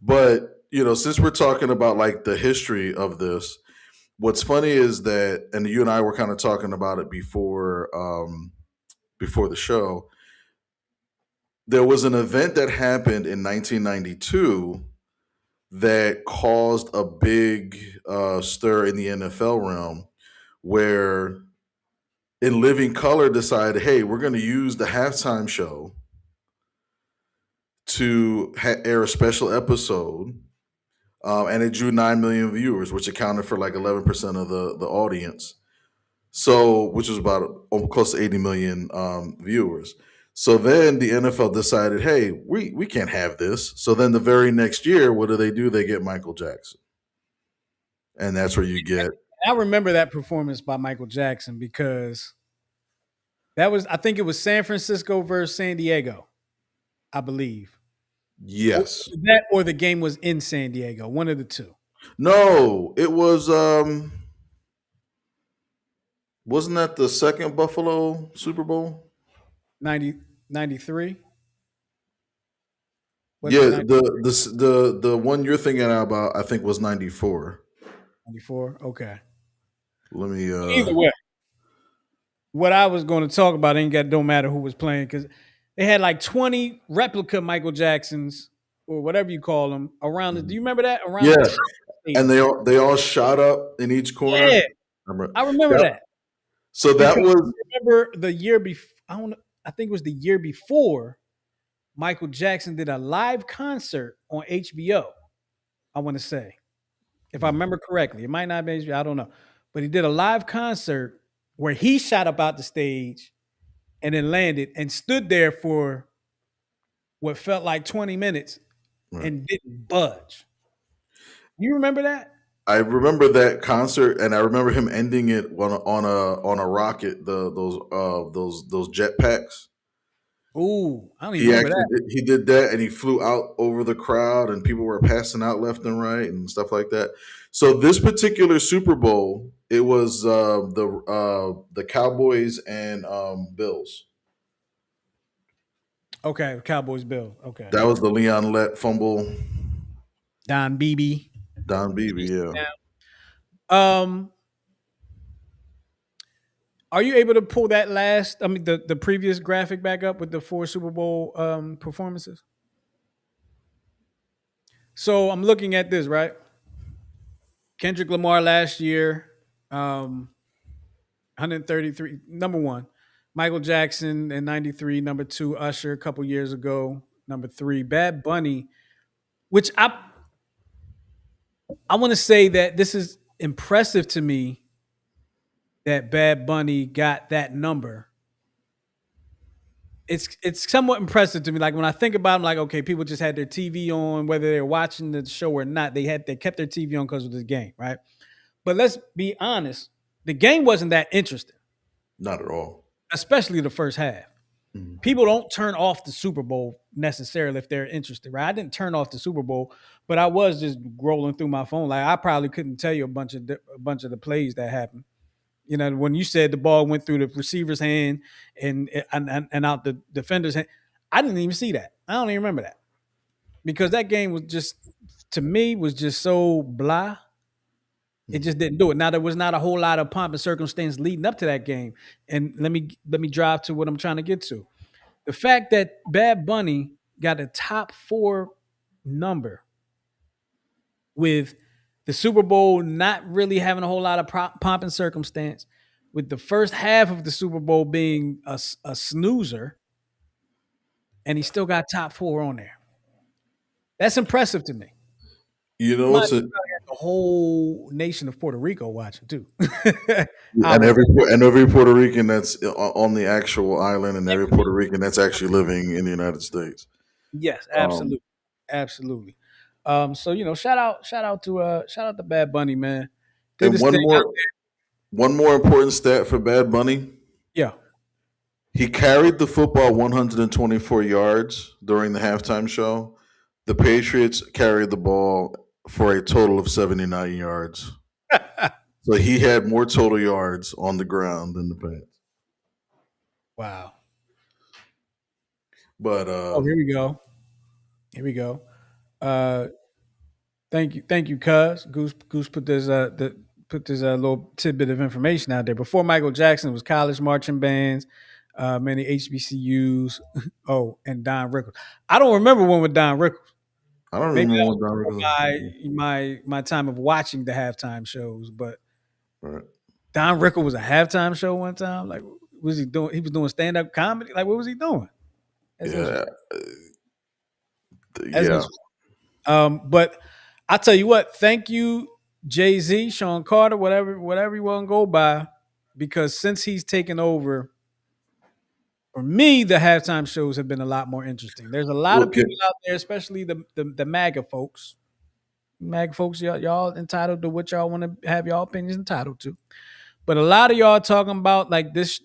But, since we're talking about like the history of this, what's funny is that, and you and I were kind of talking about it before the show, there was an event that happened in 1992 that caused a big stir in the NFL realm, where In Living Color decided, hey, we're going to use the halftime show to air a special episode, and it drew 9 million viewers, which accounted for like 11% of the audience. So, which was about close to 80 million viewers. So then the NFL decided, hey, we can't have this. So then the very next year, what do? They get Michael Jackson. And that's where you get. I remember that performance by Michael Jackson because I think it was San Francisco versus San Diego, I believe. Yes. That or the game was in San Diego, one of the two. No, it was, wasn't that the second Buffalo Super Bowl? 93? Yeah, the one you're thinking about, I think, was 94. 94? Okay. Let me Either way. What I was going to talk about don't matter who was playing, because they had like 20 replica Michael Jacksons or whatever you call them around. Do you remember that? Around and they all shot up in each corner. Yeah, I remember that. So that was. I remember the year before. I think it was the year before. Michael Jackson did a live concert on HBO. I want to say, if I remember correctly, it might not be HBO. I don't know, but he did a live concert where he shot up out the stage and then landed and stood there for what felt like 20 minutes and didn't budge. You remember that? I remember that concert, and I remember him ending it on a rocket. Those jet packs. Ooh, I don't even He remember actually that. he did that, and he flew out over the crowd, and people were passing out left and right and stuff like that. So this particular Super Bowl, it was the Cowboys and Bills. Okay, Cowboys Bill. Okay. That was the Leon Lett fumble. Don Beebe. Don Beebe, yeah. Um, are you able to pull that the previous graphic back up with the 4 Super Bowl performances? So I'm looking at this, right? Kendrick Lamar last year, 133, number one. Michael Jackson in 93, number two. Usher a couple years ago, number three. Bad Bunny, which I want to say that this is impressive to me that Bad Bunny got that number. It's somewhat impressive to me. Like when I think about them, like okay, people just had their TV on, whether they're watching the show or not. They kept their TV on because of the game, right? But let's be honest, the game wasn't that interesting, Not at all. especially the first half. Mhm. People don't turn off the Super Bowl necessarily if they're interested, right? I didn't turn off the Super Bowl, but I was just rolling through my phone. Like I probably couldn't tell you a bunch of the plays that happened. You know, when you said the ball went through the receiver's hand and out the defender's hand, I didn't even see that. I don't even remember that because that game was just to me was just so blah. It just didn't do it. Now there was not a whole lot of pomp and circumstance leading up to that game, and let me drive to what I'm trying to get to. The fact that Bad Bunny got a top 4 number with the Super Bowl not really having a whole lot of pomp and circumstance, with the first half of the Super Bowl being a snoozer, and he still got top 4 on there. That's impressive to me. You know, Mind it's you, a, the whole nation of Puerto Rico watching too. and Obviously. every Puerto Rican that's on the actual island, and every Puerto Rican that's actually living in the United States. Yes, Um, absolutely. Absolutely. So shout out to Bad Bunny, man. Did and this thing out. one more important stat for Bad Bunny. Yeah. He carried the football 124 yards during the halftime show. The Patriots carried the ball for a total of 79 yards. So he had more total yards on the ground than the Pats. Wow. But Oh, here we go. Here we go. Uh thank you, Cuz. Goose put this little tidbit of information out there. Before Michael Jackson, it was college marching bands, many HBCUs. Oh, and Don Rickles. I don't remember one with Don Rickles. I don't Maybe remember that what Don was Rickles. my time of watching the halftime shows. But Right. Don Rickles was a halftime show one time. Like, what was he doing? He was doing stand up comedy. Like, what was he doing? That's Yeah. interesting. That's Yeah. interesting. But I tell you what, thank you, Jay-Z, Sean Carter, whatever you want to go by, because since he's taken over, for me, the halftime shows have been a lot more interesting. There's a lot of Okay. people out there, especially the MAGA folks. MAGA folks, y'all entitled to what y'all want to have y'all opinions entitled to. But a lot of y'all talking about like this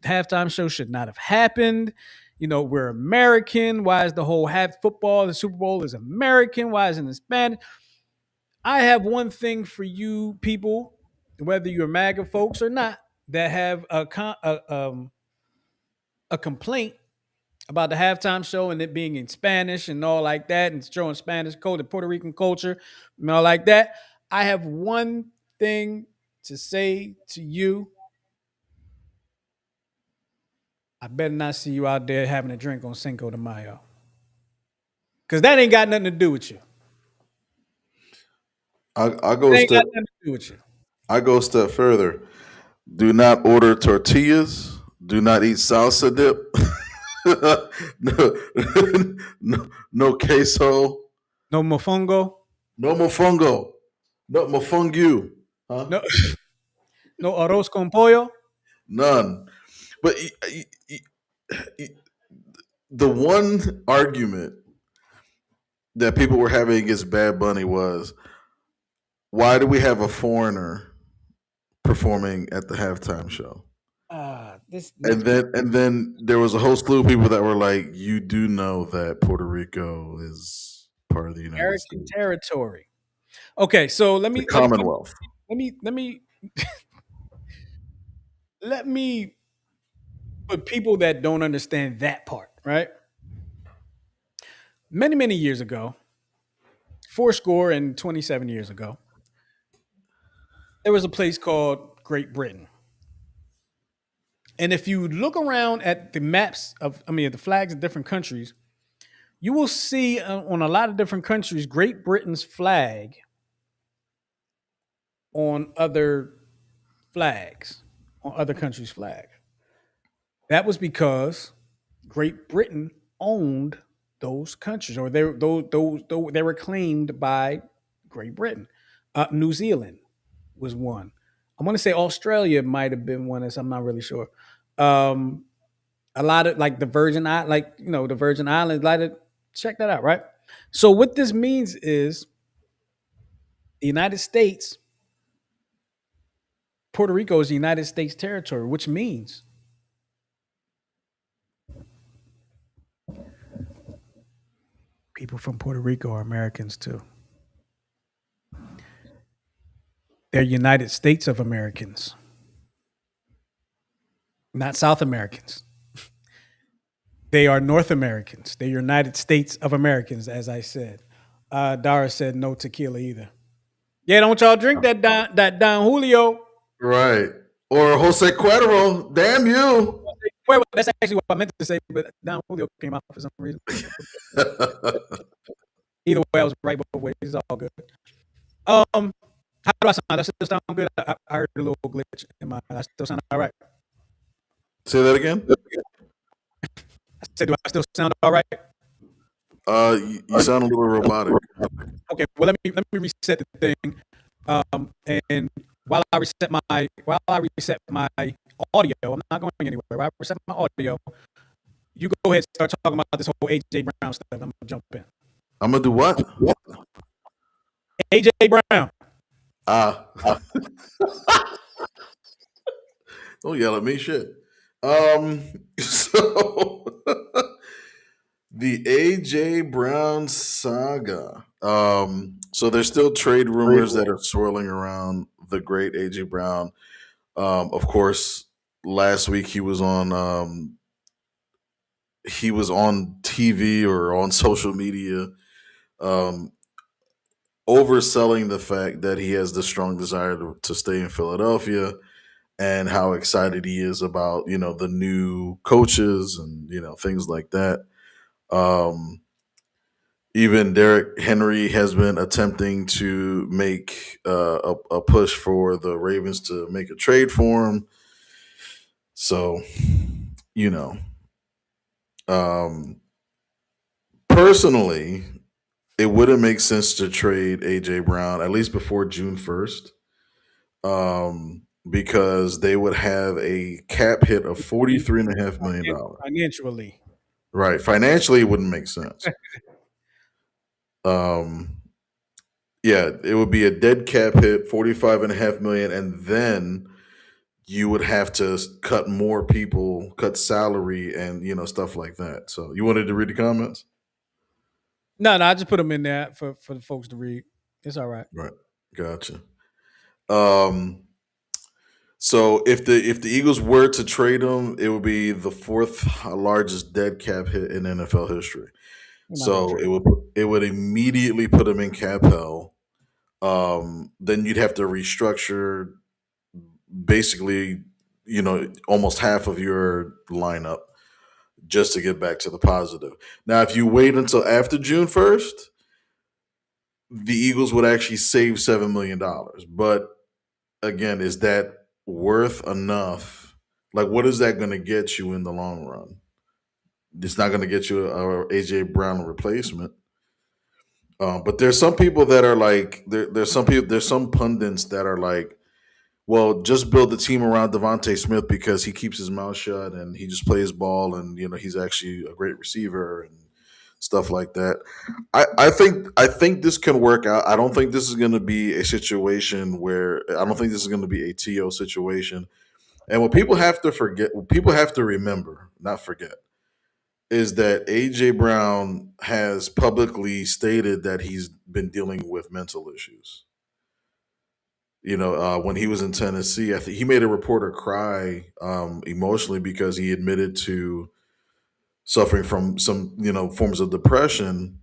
halftime show should not have happened. You know, we're American. Why is the whole half football, the Super Bowl is American? Why isn't it Spanish? I have one thing for you people, whether you're MAGA folks or not, that have a complaint about the halftime show and it being in Spanish and all like that, and showing Spanish culture, Puerto Rican culture, and all like that. I have one thing to say to you. I better not see you out there having a drink on Cinco de Mayo. Because that ain't got nothing to do with you. I That go a ain't step. got nothing to do with you. I go a step further. Do not order tortillas. Do not eat salsa dip. No queso. No mofongo. No mofongo. No mofongu. Huh? No, no arroz con pollo. None. But the one argument that people were having against Bad Bunny was, why do we have a foreigner performing at the halftime show? this And next then there was a whole slew of people that were like, "You do know that Puerto Rico is part of the United American States, territory. Okay, so let the me let me Commonwealth." let me let me let me put people that don't understand that part, right? Many years ago, fourscore and 27 years ago, there was a place called Great Britain. And if you look around at the maps of, I mean, the flags of different countries, you will see on a lot of different countries, Great Britain's flag on other flags, on other countries' flags. That was because Great Britain owned those countries, or they were claimed by Great Britain. New Zealand was one. I want to say Australia might have been one. As I'm not really sure. Um, a lot of like the the Virgin Islands. Check that out, right? So what this means is the United States, Puerto Rico is the United States territory, which means people from Puerto Rico are Americans too. They're United States of Americans, not South Americans. They are North Americans. They're United States of Americans, as I said. Dara said no tequila either. Yeah, don't y'all drink that Don Julio. Right. Or Jose Cuervo. Damn you. Wait, that's actually what I meant to say, but Don Julio came out for some reason. Either way, I was right both ways. It's all good. How do I sound? Does still sound good? I heard a little glitch in my. I still sound all right. Say that again. I said, do I still sound all right? You sound a little robotic. Okay, well let me reset the thing. And while I reset my audio, I'm not going anywhere. While I reset my audio, you go ahead and start talking about this whole AJ Brown stuff. I'm gonna jump in. I'm gonna do what? AJ Brown. Ah. Don't yell at me, shit. So the AJ Brown saga. So there's still trade rumors that are swirling around the great AJ Brown. Of course, last week he was on TV or on social media, um, overselling the fact that he has the strong desire to stay in Philadelphia and how excited he is about the new coaches and things like that. Um, Even Derrick Henry has been attempting to make a push for the Ravens to make a trade for him. So, you know, um, personally, it wouldn't make sense to trade AJ Brown at least before June 1st, because they would have a cap hit of $43.5 million. Financially. Right, financially, it wouldn't make sense. Um, yeah, it would be a dead cap hit, 45.5 million, and then you would have to cut more people, cut salary, and stuff like that. So, you wanted to read the comments, No, I just put them in there for the folks to read. It's all right. right? Gotcha. Um, so if the Eagles were to trade him, it would be the fourth largest dead cap hit in NFL history. We're not gonna So trade. it would immediately put him in cap hell. Then you'd have to restructure basically, almost half of your lineup just to get back to the positive. Now, if you wait until after June 1st, the Eagles would actually save $7 million. But again, is that worth enough? Like, what is that going to get you in the long run? It's not going to get you a AJ Brown replacement. But there's some people that are like, there's some pundits that are like, well, just build the team around Devontae Smith because he keeps his mouth shut and he just plays ball and he's actually a great receiver and stuff like that. I think this can work out. I don't think this is going to be a situation where I don't think this is going to be a TO situation And what people have to forget, what people have to remember, not forget, is that AJ Brown has publicly stated that he's been dealing with mental issues. When he was in Tennessee, I think he made a reporter cry emotionally because he admitted to suffering from some, forms of depression.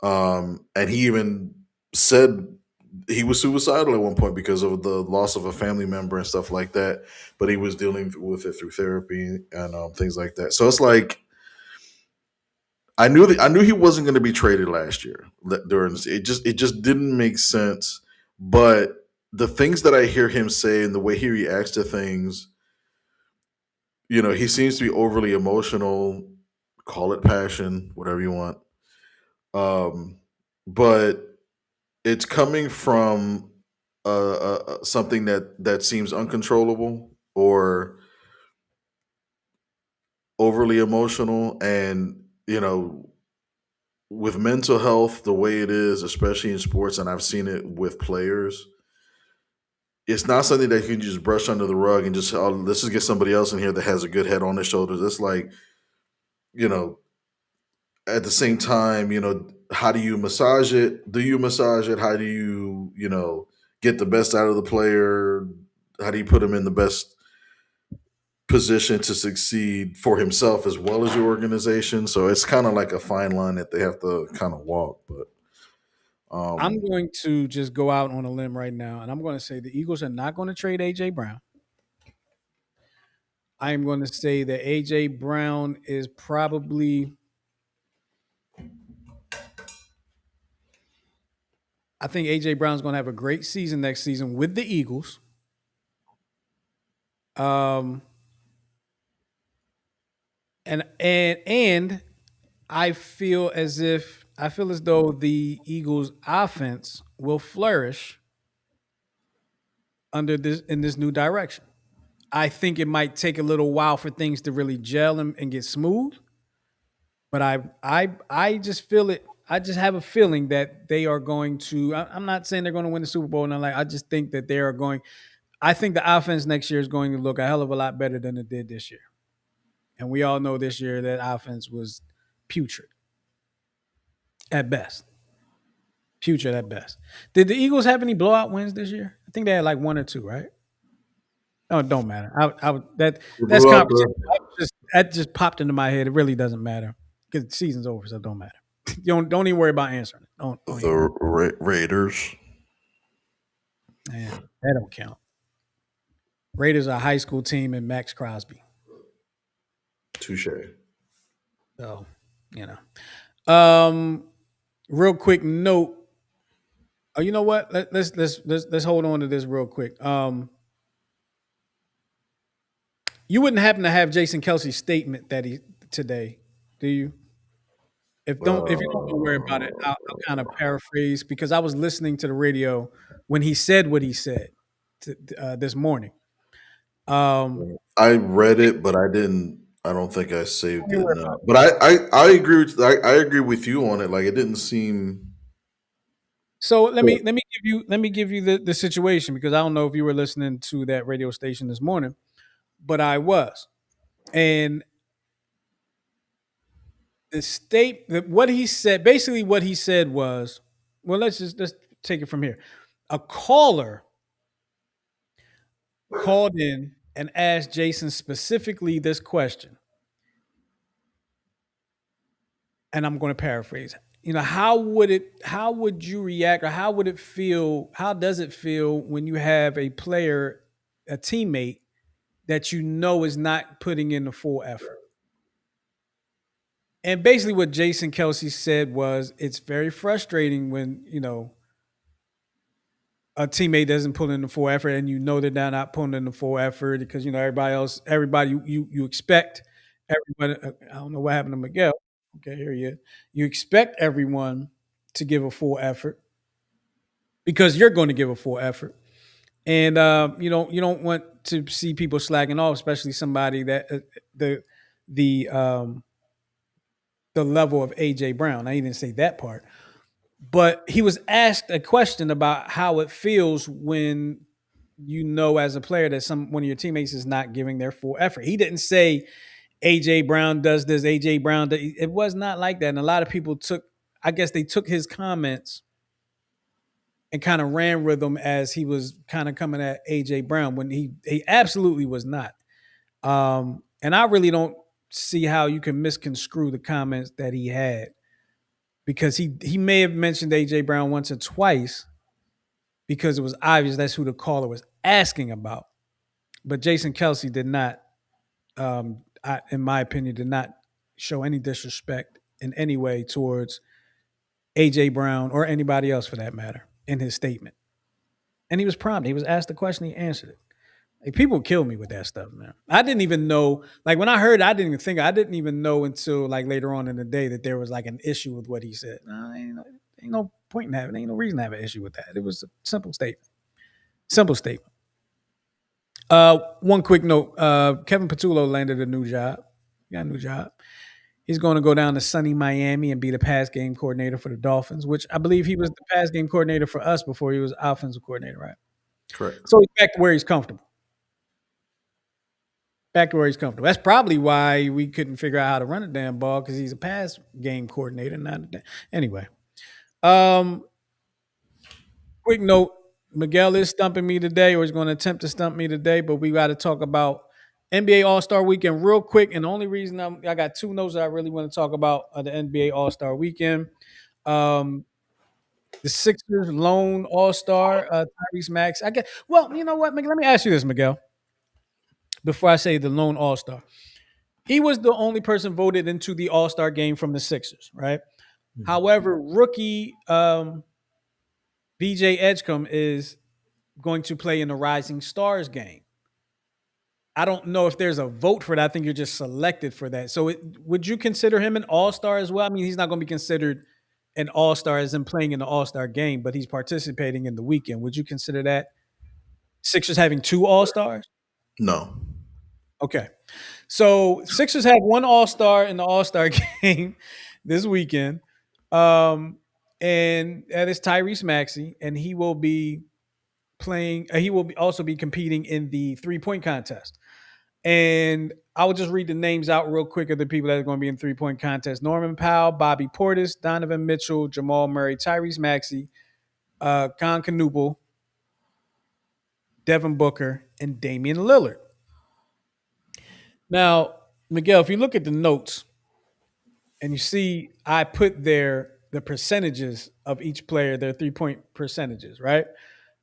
And he even said he was suicidal at one point because of the loss of a family member and stuff like that. But he was dealing with it through therapy and things like that. So it's like I knew he wasn't going to be traded last year. During this, it just didn't make sense. But the things that I hear him say and the way he reacts to things, he seems to be overly emotional. Call it passion, whatever you want. Um, but it's coming from something that seems uncontrollable or overly emotional, and with mental health the way it is, especially in sports, and I've seen it with players. It's not something that you can just brush under the rug and just, oh, let's just get somebody else in here that has a good head on their shoulders. It's like, you know, at the same time, how do you massage it? Do you massage it? How do you, get the best out of the player? How do you put him in the best position to succeed for himself as well as your organization? So it's kind of like a fine line that they have to kind of walk. But I'm um, going to just go out on a limb right now, and I'm going to say the Eagles are not going to trade AJ Brown. I am going to say that AJ Brown is probably. I think AJ Brown's going to have a great season next season with the Eagles. Um, and I feel as though the Eagles' offense will flourish under this in this new direction. I think it might take a little while for things to really gel and get smooth, but I just feel it. I just have a feeling that they are going to. I'm not saying they're going to win the Super Bowl, and I just think that they are going. I think the offense next year is going to look a hell of a lot better than it did this year, and we all know this year that offense was putrid at best. Putrid at best. Did the Eagles have any blowout wins this year? I think they had like one or two, right? Oh, it don't matter. we That's blew out conversation. That just popped into my head. It really doesn't matter because the season's over, so it don't matter. You don't even worry about answering it. Don't even. the Raiders. Man, that don't count. Raiders are a high school team and Max Crosby. Touche. So, you know. Real quick note. Oh, you know what? Let's hold on to this real quick. You wouldn't happen to have Jason Kelsey's statement that he today, do you? If you don't worry about it, I'll kind of paraphrase because I was listening to the radio when he said what he said this morning. Um, I read it, but I didn't. I don't think I saved don't it. worry No, about it. but I agree with I agree with you on it. Like it didn't seem. So let me give you the situation because I don't know if you were listening to that radio station this morning, but I was, and what he said basically what he said was, well, let's take it from here. A caller called in and asked Jason specifically this question, and I'm going to paraphrase. How would you react, or how would it feel? How does it feel when you have a player, a teammate that you know is not putting in the full effort? And basically, what Jason Kelsey said was, it's very frustrating when a teammate doesn't put in the full effort, and they're not putting in the full effort because everybody you expect everyone. I don't know what happened to Miguel. Okay, here he is. You expect everyone to give a full effort because you're going to give a full effort, and you don't want to see people slacking off, especially somebody that the um, the level of AJ Brown. I didn't say that part, but he was asked a question about how it feels you know as a player that one of your teammates is not giving their full effort. He didn't say AJ Brown does this, AJ Brown does, it was not like that. And a lot of people I guess they took his comments and kind of ran with them as he was kind of coming at AJ Brown when he absolutely was not. And I really don't see how you can misconstrue the comments that he had, because he may have mentioned AJ Brown once or twice because it was obvious that's who the caller was asking about. But Jason Kelce did not, in my opinion, did not show any disrespect in any way towards AJ Brown or anybody else for that matter in his statement. And he was prompted. He was asked the question, he answered it. Like, people kill me with that stuff, man. I didn't even know. Like, when I heard it, I didn't even know until like later on in the day that there was like an issue with what he said. No, ain't no point in having. Ain't no reason to have an issue with that. It was a simple statement. Simple statement. One quick note. Kevin Patullo landed a new job. He got a new job. He's going to go down to sunny Miami and be the pass game coordinator for the Dolphins, which I believe he was the pass game coordinator for us before he was offensive coordinator, right? Correct. So he's back to where he's comfortable. Back to where he's comfortable. That's probably why we couldn't figure out how to run a damn ball, because he's a pass game coordinator, anyway. Quick note: Miguel is stumping me today, or is going to attempt to stump me today, but we got to talk about NBA All-Star Weekend real quick. And the only reason I got two notes that I really want to talk about the NBA All-Star Weekend. The Sixers lone All-Star, Tyrese Maxey. Well, you know what, Miguel? Let me ask you this, Miguel. Before I say the lone All-Star, he was the only person voted into the All-Star game from the Sixers, right? Mm-hmm. However, rookie VJ Edgecombe is going to play in the Rising Stars game. I don't know if there's a vote for that. I think you're just selected for that. So would you consider him an All-Star as well? I mean, he's not going to be considered an All-Star as in playing in the All-Star game, but he's participating in the weekend. Would you consider that Sixers having two All-Stars? No. Okay. So Sixers have one All-Star in the All-Star game this weekend. And that is Tyrese Maxey, and he will be playing. He will also be competing in the 3-point contest. And I will just read the names out real quick of the people that are going to be in 3-point contest: Norman Powell, Bobby Portis, Donovan Mitchell, Jamal Murray, Tyrese Maxey, Con Knuble, Devin Booker, and Damian Lillard. Now, Miguel, if you look at the notes and you see I put there the percentages of each player, their 3-point percentages, right?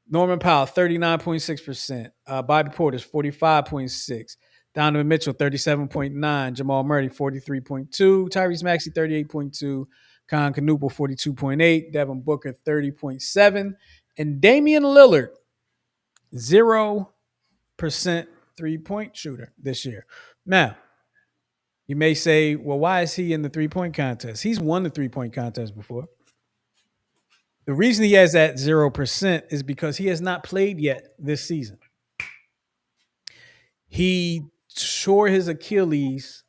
Norman Powell, 39.6%. Bobby Portis, 45.6%. Donovan Mitchell, 37.9%. Jamal Murray, 43.2%. Tyrese Maxey, 38.2%. Con Knuble, 42.8%. Devin Booker, 30.7%. And Damian Lillard, 0% 3-point shooter this year. Now, you may say, well, why is he in the 3-point contest? He's won the 3-point contest before. The reason he has that 0% is because he has not played yet this season. He tore his Achilles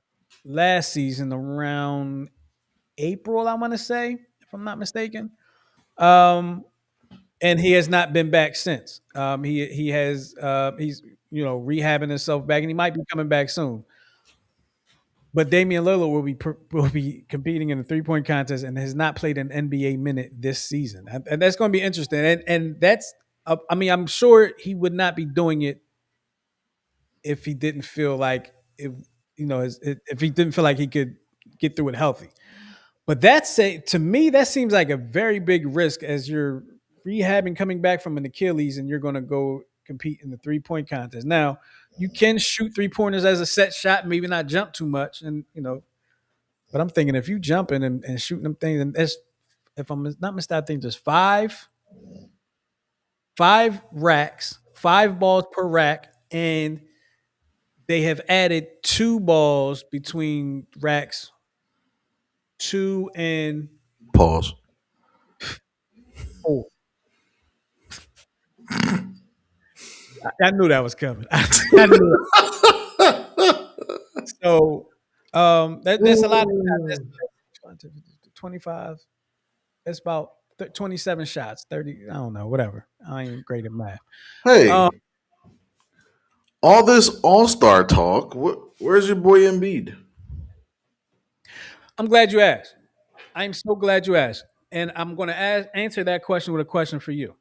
last season around April, I want to say, if I'm not mistaken. And he has not been back since. He's rehabbing himself back, and he might be coming back soon. But Damian Lillard will be competing in the 3-point contest and has not played an NBA minute this season, and that's going to be interesting. And that's, I mean, I'm sure he would not be doing it if he didn't feel like if he didn't feel like he could get through it healthy. But to me, that seems like a very big risk as you're rehabbing, coming back from an Achilles, and you're going to go compete in the 3-point contest. Now, you can shoot 3-pointers as a set shot, maybe not jump too much, and but I'm thinking if you jumping and shooting them things, and that's, if I'm not mistaken, I think there's five racks, 5 balls per rack, and they have added 2 balls between racks 2 and pause 4. I knew that was coming. I knew it. So that's a lot of shots. That's 25. That's about 27 shots. 30. I don't know. Whatever. I ain't great at math. Hey, All this All Star talk. Where's your boy Embiid? I'm glad you asked. I'm so glad you asked. And I'm going to answer that question with a question for you.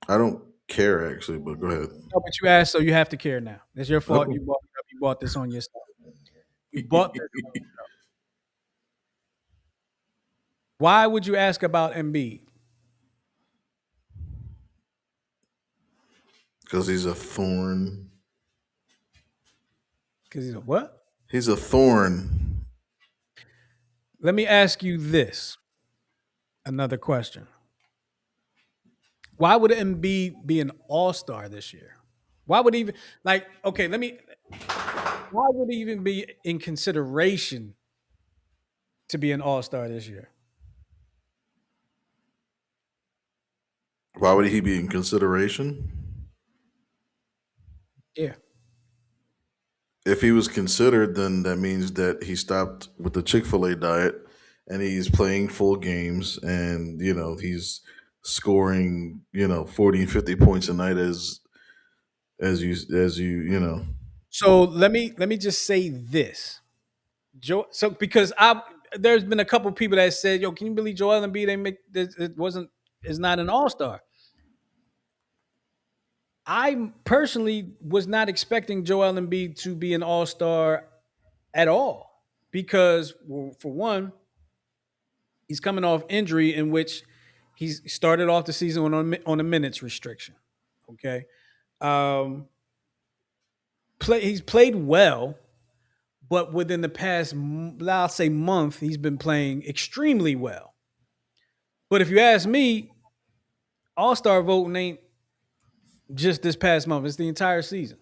I don't care actually, but go ahead. No, but you asked, so you have to care now. It's your fault. Oh. You bought this on yourself. You bought this. Why would you ask about Embiid? Because he's a thorn. Because he's a what? He's a thorn. Let me ask you this. Another question. Why would Embiid be an all-star this year? Why would he even like okay, why would he even be in consideration to be an all-star this year? Why would he be in consideration? Yeah. If he was considered, then that means that he stopped with the Chick-fil-A diet and he's playing full games and he's scoring 40 and 50 points a night as you. So let me just say this. So because there's been a couple people that said, "Yo, can you believe Joel Embiid they make this, it wasn't is not an all-star?" I personally was not expecting Joel Embiid to be an all-star at all because, well, for one, he's coming off injury in which he's started off the season on a minutes restriction. Okay, um, he's played well, but within the past, I'll say month, he's been playing extremely well. But if you ask me, All Star voting ain't just this past month; it's the entire season.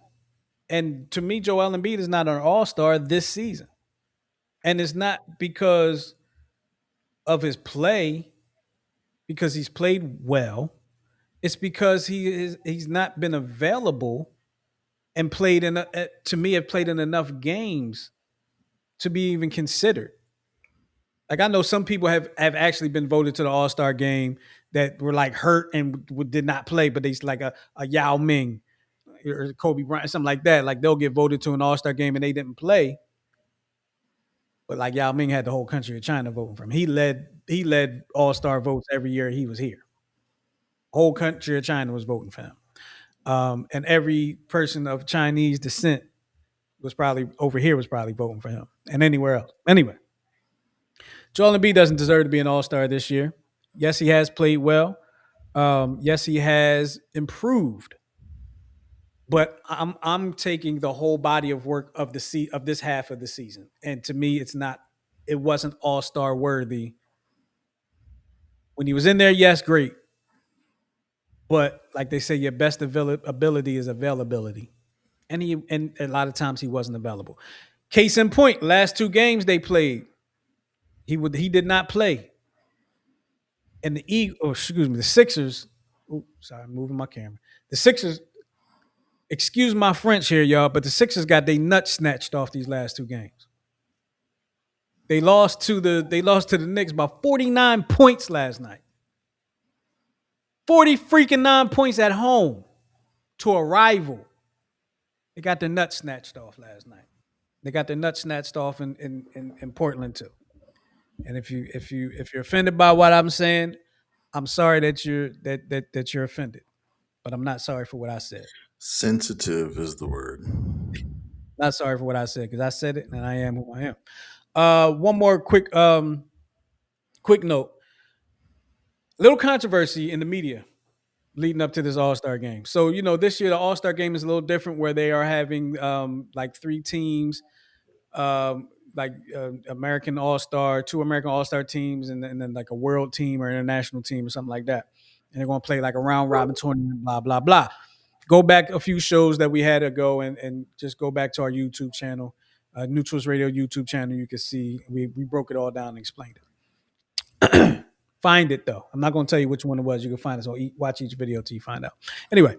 And to me, Joel Embiid is not an All Star this season, and it's not because of his play, because he's played well. It's because he's not been available and played to me have played in enough games to be even considered. Like I know some people have actually been voted to the All Star game that were like hurt and did not play, but they's like a Yao Ming or Kobe Bryant, something like that. Like they'll get voted to an All Star game and they didn't play, but like Yao Ming had the whole country of China voting for him. He led All Star votes every year he was here. Whole country of China was voting for him, and every person of Chinese descent was probably over here was probably voting for him, and anywhere else. Anyway, Joel Embiid doesn't deserve to be an All Star this year. Yes, he has played well. Yes, he has improved. But I'm taking the whole body of work of of this half of the season, and to me, it wasn't All Star worthy. When he was in there, yes, great. But like they say, your best ability is availability, and a lot of times he wasn't available. Case in point, last two games they played, he did not play, and the Sixers. Oh, sorry, I'm moving my camera. The Sixers. Excuse my French here, y'all, but the Sixers got their nuts snatched off these last two games. They lost to the Knicks by 49 points last night. 40 freaking 9 points at home to a rival. They got their nuts snatched off last night. They got their nuts snatched off in Portland too. And if you're offended by what I'm saying, I'm sorry that you're offended. But I'm not sorry for what I said. Sensitive is the word. Not sorry for what I said because I said it and I am who I am. One more quick note. Little controversy in the media leading up to this All Star game. So this year the All Star game is a little different, where they are having like three teams, like American All Star, two American All Star teams, and then like a world team or international team or something like that. And they're going to play like a round robin tournament, blah blah blah. Go back a few shows that we had ago, and just go back to our YouTube channel, New Twist Radio YouTube channel. You can see we broke it all down and explained it. Find it though. I'm not going to tell you which one it was. You can find it. So watch each video till you find out. Anyway,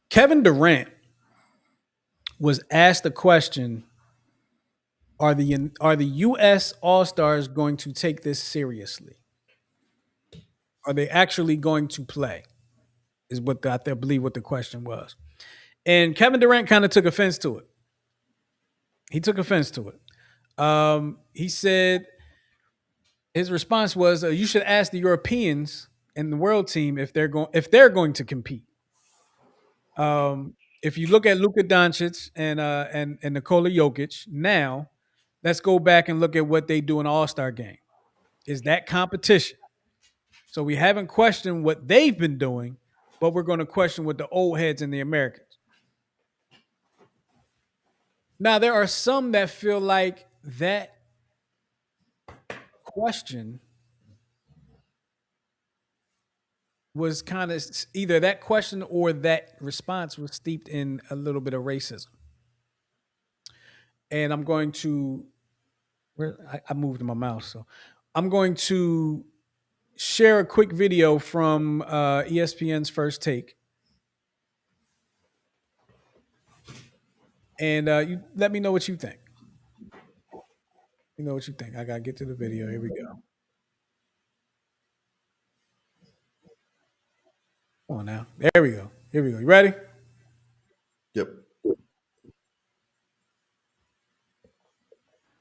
Kevin Durant was asked a question: Are the U.S. All Stars going to take this seriously? Are they actually going to play? Is what I believe what the question was. And Kevin Durant kind of took offense to it. He took offense to it. He said his response was, "You should ask the Europeans and the world team if they're going to compete." If you look at Luka Doncic and Nikola Jokic now, let's go back and look at what they do in All-Star game. Is that competition? So we haven't questioned what they've been doing, but we're going to question what the old heads and the Americans. Now there are some that feel like that question was kind of either that question or that response was steeped in a little bit of racism. And I'm going to, I moved my mouse, so I'm going to share a quick video from ESPN's First Take. And you let me know what you think. You know what you think. I got to get to the video. Here we go. Come on now. There we go. Here we go. You ready? Yep.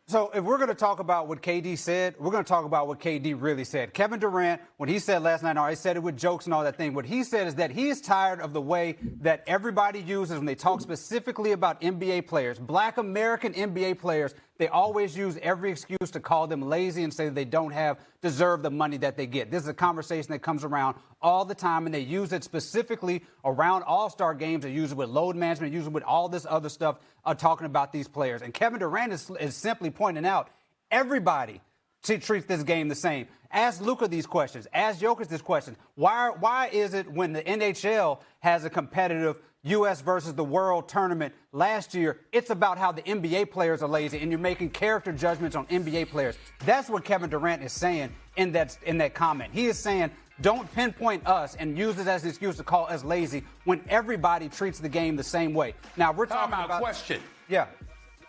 So if we're going to talk about what KD said, we're going to talk about what KD really said. Kevin Durant, when he said last night, I said it with jokes and all that thing. What he said is that he is tired of the way that everybody uses when they talk specifically about NBA players, Black American NBA players. They always use every excuse to call them lazy and say that they don't deserve the money that they get. This is a conversation that comes around all the time, and they use it specifically around All-Star games. They use it with load management, they use it with all this other stuff talking about these players. And Kevin Durant is simply pointing out everybody treats this game the same. Ask Luka these questions. Ask Jokic this question. Why is it when the NHL has a competitive U.S. versus the world tournament last year, it's about how the NBA players are lazy and you're making character judgments on NBA players? That's what Kevin Durant is saying in that comment. He is saying, don't pinpoint us and use it as an excuse to call us lazy when everybody treats the game the same way. Now, we're talking about... question. Yeah.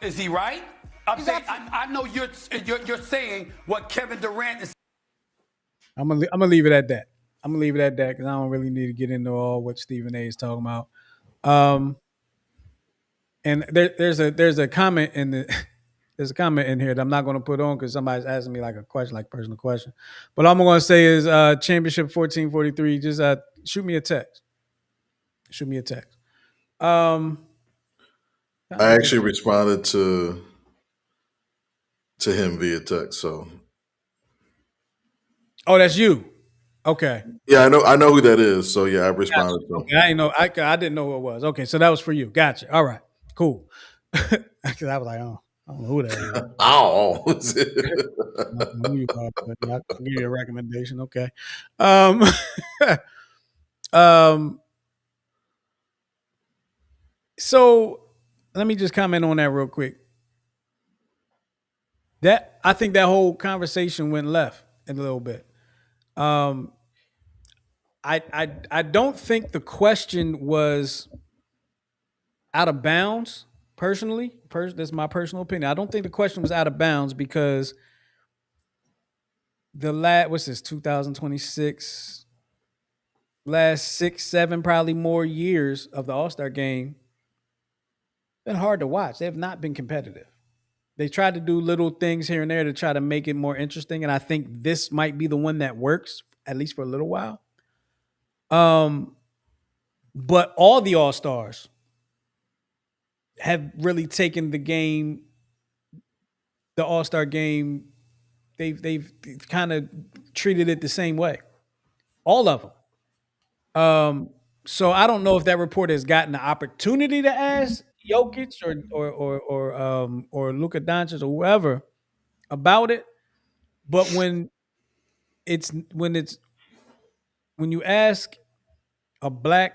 Is he right? I'm saying, I know you're saying what Kevin Durant is. I'm gonna leave it at that. I'm gonna leave it at that because I don't really need to get into all what Stephen A. is talking about. And there's a comment in there's a comment in here that I'm not going to put on because somebody's asking me like a question, like personal question. But all I'm going to say is Championship 1443. Just shoot me a text. Shoot me a text. I actually responded to him via text. So. Oh, that's you. Okay. Yeah, I know who that is. So yeah, I responded to him. Okay, I didn't know. I didn't know who it was. Okay, so that was for you. Gotcha. All right. Cool. Because I was like, oh, I don't know who that is. Oh. I'll give you a recommendation. Okay. So let me just comment on that real quick. I think that whole conversation went left a little bit. I don't think the question was out of bounds. Personally, that's my personal opinion. I don't think the question was out of bounds because what's this, 2026, last 6, 7, probably more years of the All-Star game been hard to watch. They have not been competitive. They tried to do little things here and there to try to make it more interesting, and I think this might be the one that works, at least for a little while. But all the All-Stars have really taken the game, the All-Star game. They've kind of treated it the same way, all of them. So I don't know if that reporter has gotten the opportunity to ask Jokic or Luka Doncic or whoever about it, but when you ask an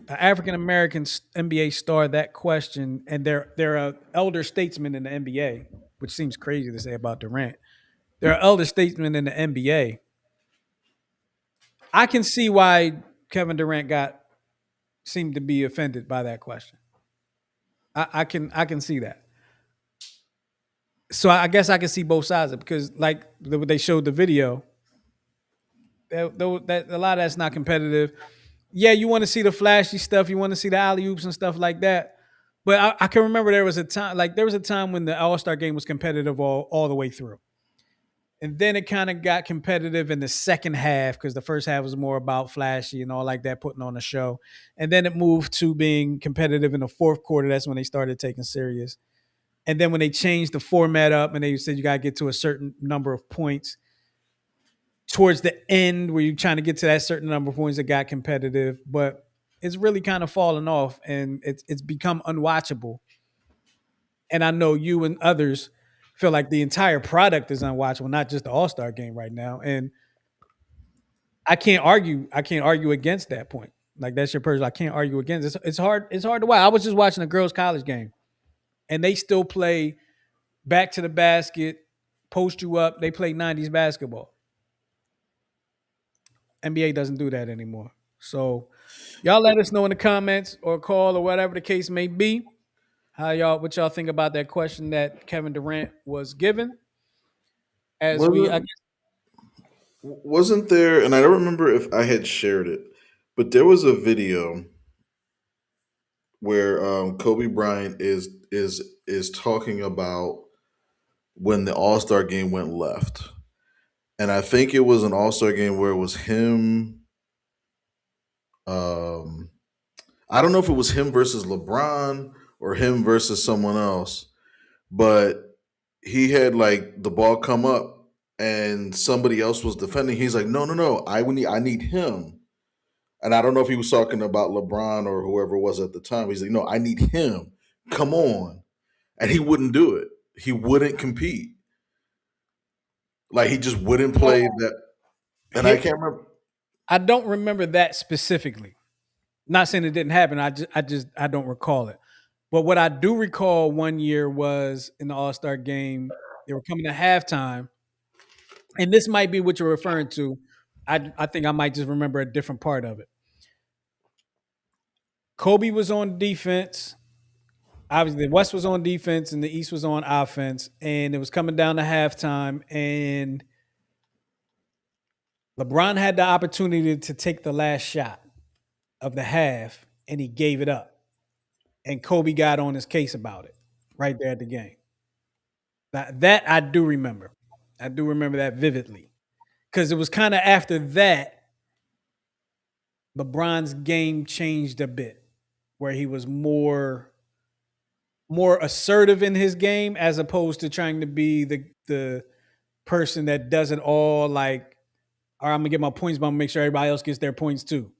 African American NBA star that question, and they're an elder statesman in the NBA, which seems crazy to say about Durant. They're an elder statesman in the NBA. I can see why Kevin Durant seemed to be offended by that question. I can see that. So I guess I can see both sides of it because, like they showed the video, that a lot of that's not competitive. yeah, you want to see the flashy stuff, you want to see the alley oops and stuff like that. But I can remember there was a time when the All Star game was competitive all the way through. And then it kind of got competitive in the second half because the first half was more about flashy and all like that, putting on a show. And then it moved to being competitive in the fourth quarter. That's when they started taking serious. And then when they changed the format up and they said you got to get to a certain number of points towards the end where you're trying to get to that certain number of points, it got competitive. But it's really kind of fallen off and it's become unwatchable. And I know you and others feel like the entire product is unwatchable, not just the All-Star game right now. And I can't argue. I can't argue against that point. Like that's your person. I can't argue against it. It's hard. It's hard to watch. I was just watching a girls' college game, and they still play back to the basket, post you up. They play '90s basketball. NBA doesn't do that anymore. So, y'all let us know in the comments or call or whatever the case may be. What y'all think about that question that Kevin Durant was given? As we, I guess, Wasn't there, and I don't remember if I had shared it, but there was a video where Kobe Bryant is talking about when the All Star game went left, and I think it was an All Star game where it was him. Um, I don't know if it was him versus LeBron or him versus someone else, but he had like the ball come up and somebody else was defending. He's like, no, no, no, I need him. And I don't know if he was talking about LeBron or whoever it was at the time. He's like, no, I need him. Come on. And he wouldn't do it. He wouldn't compete. Like he just wouldn't play that. And I can't remember. I don't remember that specifically. Not saying it didn't happen. I don't recall it. But what I do recall one year was in the All-Star game, they were coming to halftime. And this might be what you're referring to. I think I might just remember a different part of it. Kobe was on defense. Obviously, the West was on defense and the East was on offense. And it was coming down to halftime. And LeBron had the opportunity to take the last shot of the half, and he gave it up. And Kobe got on his case about it right there at the game. Now, that I do remember. I do remember that vividly. Because it was kind of after that, LeBron's game changed a bit, where he was more assertive in his game as opposed to trying to be the person that does it all like, all right, I'm going to get my points, but I'm going to make sure everybody else gets their points too.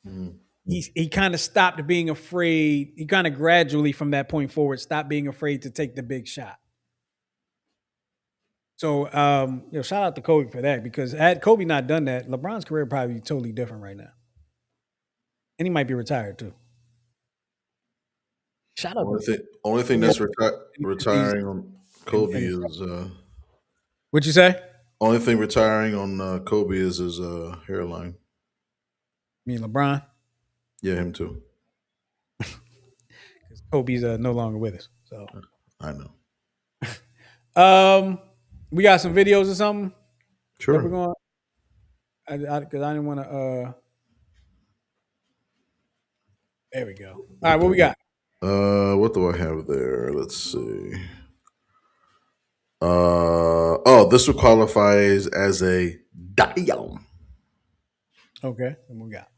Mm. He kind of stopped being afraid. He kind of gradually from that point forward stopped being afraid to take the big shot. So, shout out to Kobe for that because had Kobe not done that, LeBron's career would probably be totally different right now. And he might be retired too. Shout out. Only thing that's retiring on Kobe is What'd you say? only thing retiring on Kobe is his hairline. Me and LeBron. Yeah, him too. Kobe's no longer with us. So I know. We got some videos or something. Sure. We're going. Because I didn't want to. There we go. All right, what we got? What do I have there? Let's see. This would qualify as a dial. Okay, and we got.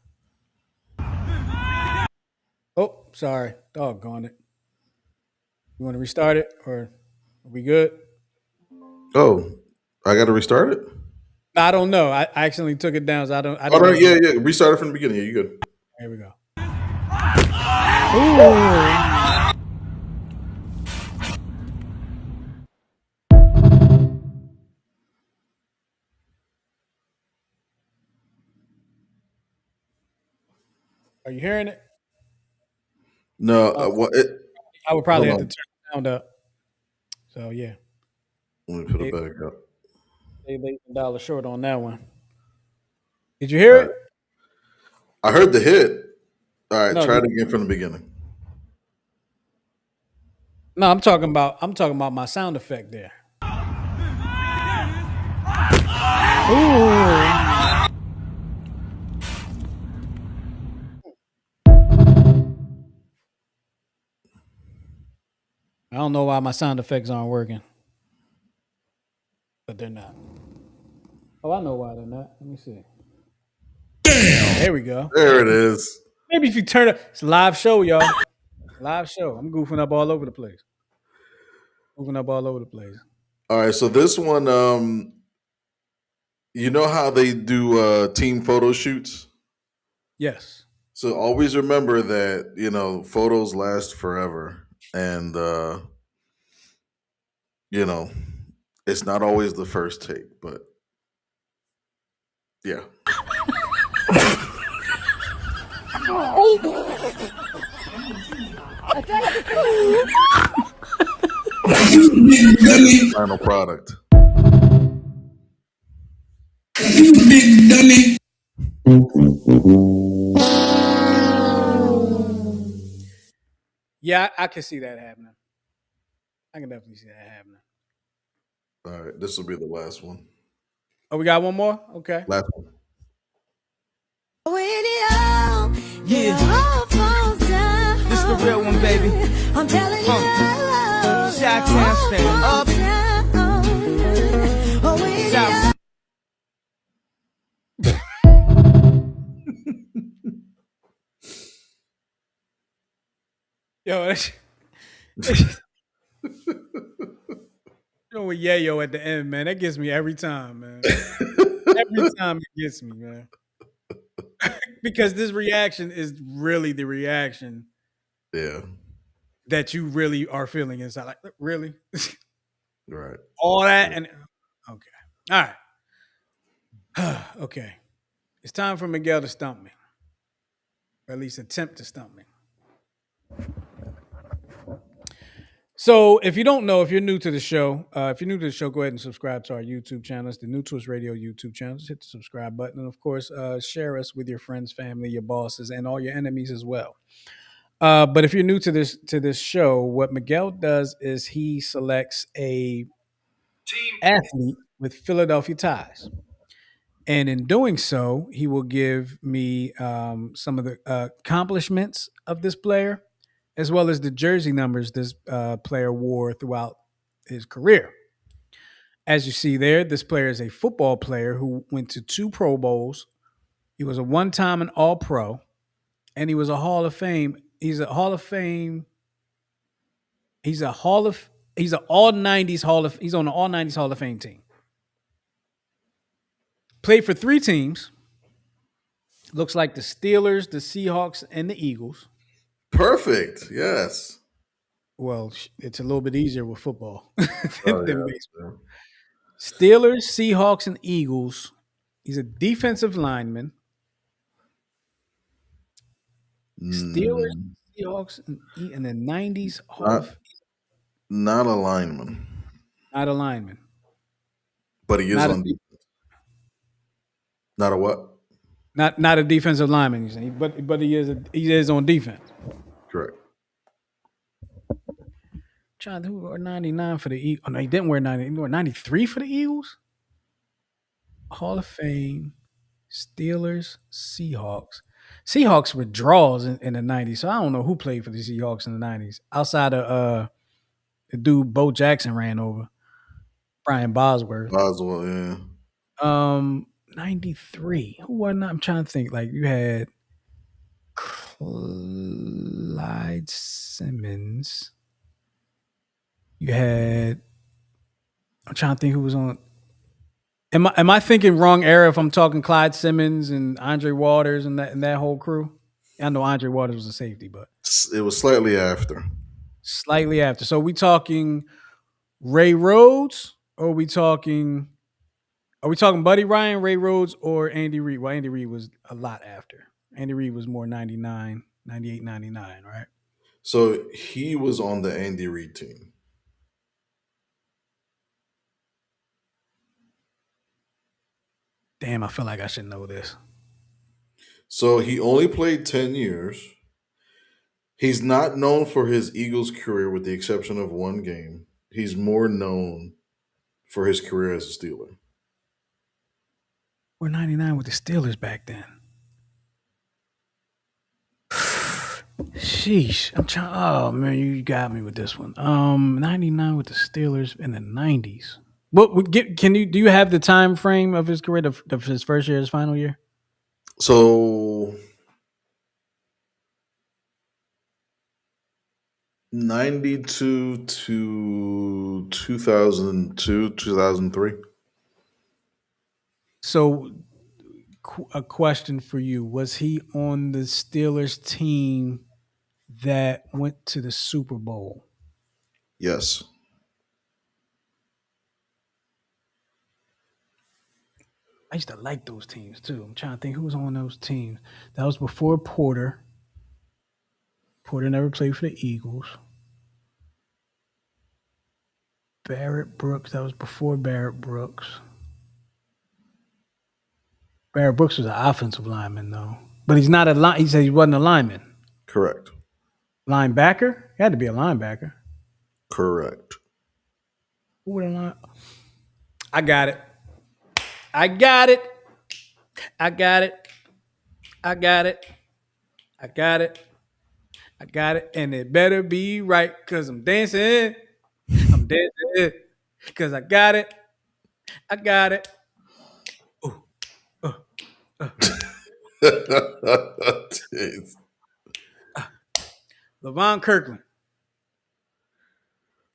Oh, sorry. Doggone it. You want to restart it or are we good? Oh, I got to restart it? No, I don't know. I accidentally took it down, so I don't. Yeah. Restart it from the beginning. Yeah, you good. Here we go. Are you hearing it? No, I would probably have hold to turn the sound up. So yeah, let me put it back up. they $1 short on that one. Did you hear it? I heard the hit. All right, No, try it again from the beginning. No, I'm talking about my sound effect there. Ooh. I don't know why my sound effects aren't working, but they're not. Oh, I know why they're not. Let me see. There we go. There it is. Maybe if you turn it, it's a live show, y'all. Live show. I'm goofing up all over the place. Moving up all over the place. All right, so this one, you know how they do team photo shoots? Yes. So always remember that, photos last forever. And, it's not always the first take, but yeah. Final product. Yeah, I can see that happening. I can definitely see that happening. All right, this will be the last one. Oh, we got one more? Okay. Last one. Yeah. This the real one, baby. I'm telling you. Shot can't stand up. South. Yo, with Yayo at the end, man. That gets me every time, man. Every time it gets me, man. Because this reaction is really the reaction Yeah. that you really are feeling inside. Like, really? Right. All that and okay. All right. Okay. It's time for Miguel to stump me. Or at least attempt to stump me. So if you don't know, if you're new to the show, go ahead and subscribe to our YouTube channel. It's the New Twist Radio YouTube channel. Just hit the subscribe button. And of course, share us with your friends, family, your bosses, and all your enemies as well. But if you're new to this show, what Miguel does is he selects a athlete with Philadelphia ties. And in doing so, he will give me some of the accomplishments of this player, as well as the jersey numbers this player wore throughout his career. As you see there, this player is a football player who went to 2 Pro Bowls. He was a one-time and All-Pro, and he was a Hall of Fame. He's an all 90s Hall of he's on the all 90s Hall of Fame team. Played for 3 teams. Looks like the Steelers, the Seahawks, and the Eagles. Perfect. Yes. Well, it's a little bit easier with football Oh, than yeah. baseball. Steelers, Seahawks, and Eagles. He's a defensive lineman. Steelers, Seahawks, and the 90s Not a lineman. Not a lineman. But he is on defense. Not a what? Not a defensive lineman, you're saying, but he is on defense. Correct. Trying to wear 99 for the Eagles. Oh no, he didn't wear 90. He wore 93 for the Eagles. Hall of Fame, Steelers, Seahawks. Seahawks were draws in the 90s, so I don't know who played for the Seahawks in the 90s outside of the dude Bo Jackson ran over, Brian Bosworth. Boswell, yeah. 93. Who wasn't? I'm trying to think. Like you had Clyde Simmons. You had. I'm trying to think who was on. Am I thinking wrong era if I'm talking Clyde Simmons and Andre Waters and that whole crew? I know Andre Waters was a safety, but It was slightly after. Slightly after. So we talking Ray Rhodes, or are we talking Buddy Ryan, Ray Rhodes, or Andy Reid? Well, Andy Reid was a lot after. Andy Reid was more 99, 98, 99, right? So he was on the Andy Reid team. Damn, I feel like I should know this. So he only played 10 years. He's not known for his Eagles career with the exception of one game. He's more known for his career as a Steeler. We're 99 with the Steelers back then. Sheesh. I'm trying. Oh man, you got me with this one. 99 with the Steelers in the 90s. What would get? Can you do you have the time frame of his career, of his first year, his final year? So 92 to 2002, 2003. So, a question for you: was he on the Steelers team that went to the Super Bowl? Yes. I used to like those teams too. I'm trying to think who was on those teams. That was before Porter. Porter never played for the Eagles. Barrett Brooks. That was before Barrett Brooks. Barrett Brooks was an offensive lineman though, but he's not a line. He said he wasn't a lineman. Correct. Linebacker. He had to be a linebacker. Correct. Who would a line? I got it. I got it. I got it. I got it. I got it. I got it. And it better be right because I'm dancing. I'm dancing because I got it. I got it. Ooh, Jeez. LaVon Kirkland.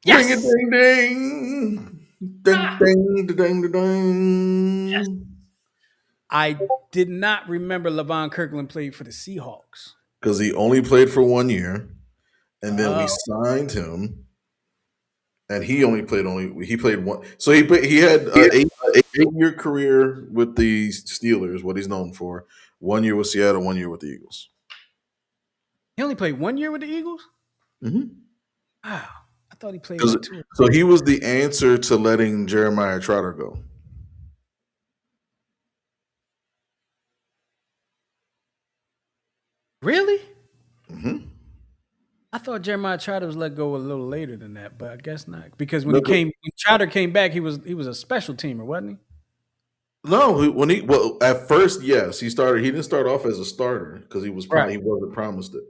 Yes! Yes. Ding, ding, ding, ding, ding, ding, ding. Yes. I did not remember LaVon Kirkland played for the Seahawks. Because he only played for 1 year, and then we signed him, and he played one. So he had an 8-year career with the Steelers, what he's known for. 1 year with Seattle, 1 year with the Eagles. He only played 1 year with the Eagles? Mm-hmm. Wow. I thought he played like 2. So he was the answer to letting Jeremiah Trotter go. Really? Mm-hmm. I thought Jeremiah Trotter was let go a little later than that, but I guess not. Because when Trotter came back, he was a special teamer, wasn't he? No, at first, yes, he started. He didn't start off as a starter because he wasn't promised it.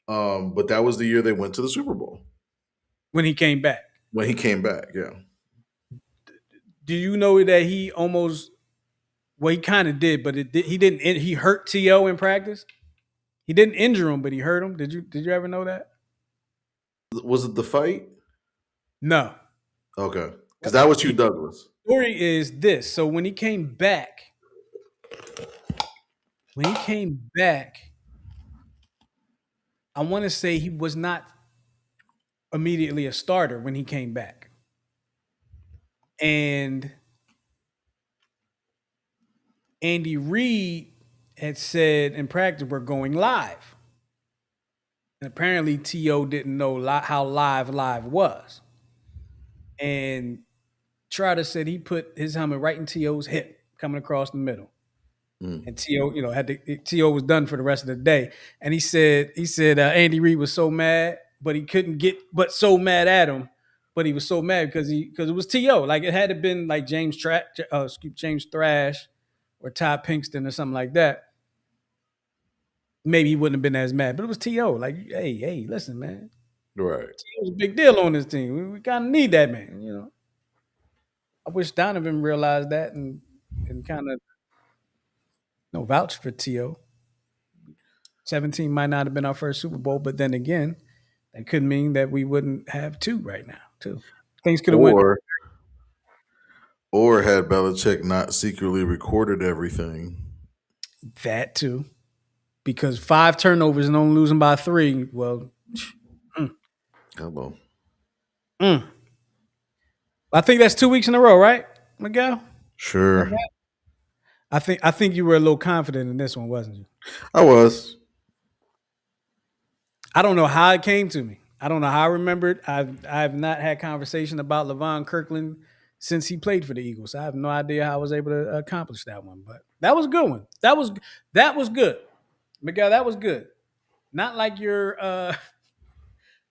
But that was the year they went to the Super Bowl. When he came back. When he came back, yeah. Do you know that he almost? Well, he kind of did, but he didn't. He hurt T.O. in practice. He didn't injure him, but he hurt him. Did you ever know that? Was it the fight? No. Okay, because that was Hugh Douglas. Story is this. So when he came back, I want to say he was not immediately a starter when he came back. And Andy Reid had said in practice, we're going live. And apparently T.O. didn't know how live was. And Trotter said he put his helmet right in T.O.'s hip coming across the middle. And T.O., T.O. was done for the rest of the day. And he said Andy Reid was so mad, but he couldn't so mad at him. But he was so mad because it was T.O. Like it had to been like James Thrash or Todd Pinkston or something like that. Maybe he wouldn't have been as mad, but it was T.O. Like, hey, listen, man. Right. T.O.'s a big deal on this team. We kind of need that man, I wish Donovan realized that and kind of vouch for T.O. 17 might not have been our first Super Bowl, but then again, that could mean that we wouldn't have 2 right now, too. Things could have went. Or had Belichick not secretly recorded everything. That, too. Because 5 turnovers and only losing by 3, well. Hello. I think that's 2 weeks in a row, right, Miguel? Sure. I think you were a little confident in this one, wasn't you? I was. I don't know how it came to me. I don't know how I remembered. I've not had conversation about LaVon Kirkland since he played for the Eagles. I have no idea how I was able to accomplish that one, but that was a good one. That was good. Miguel, that was good. Not like your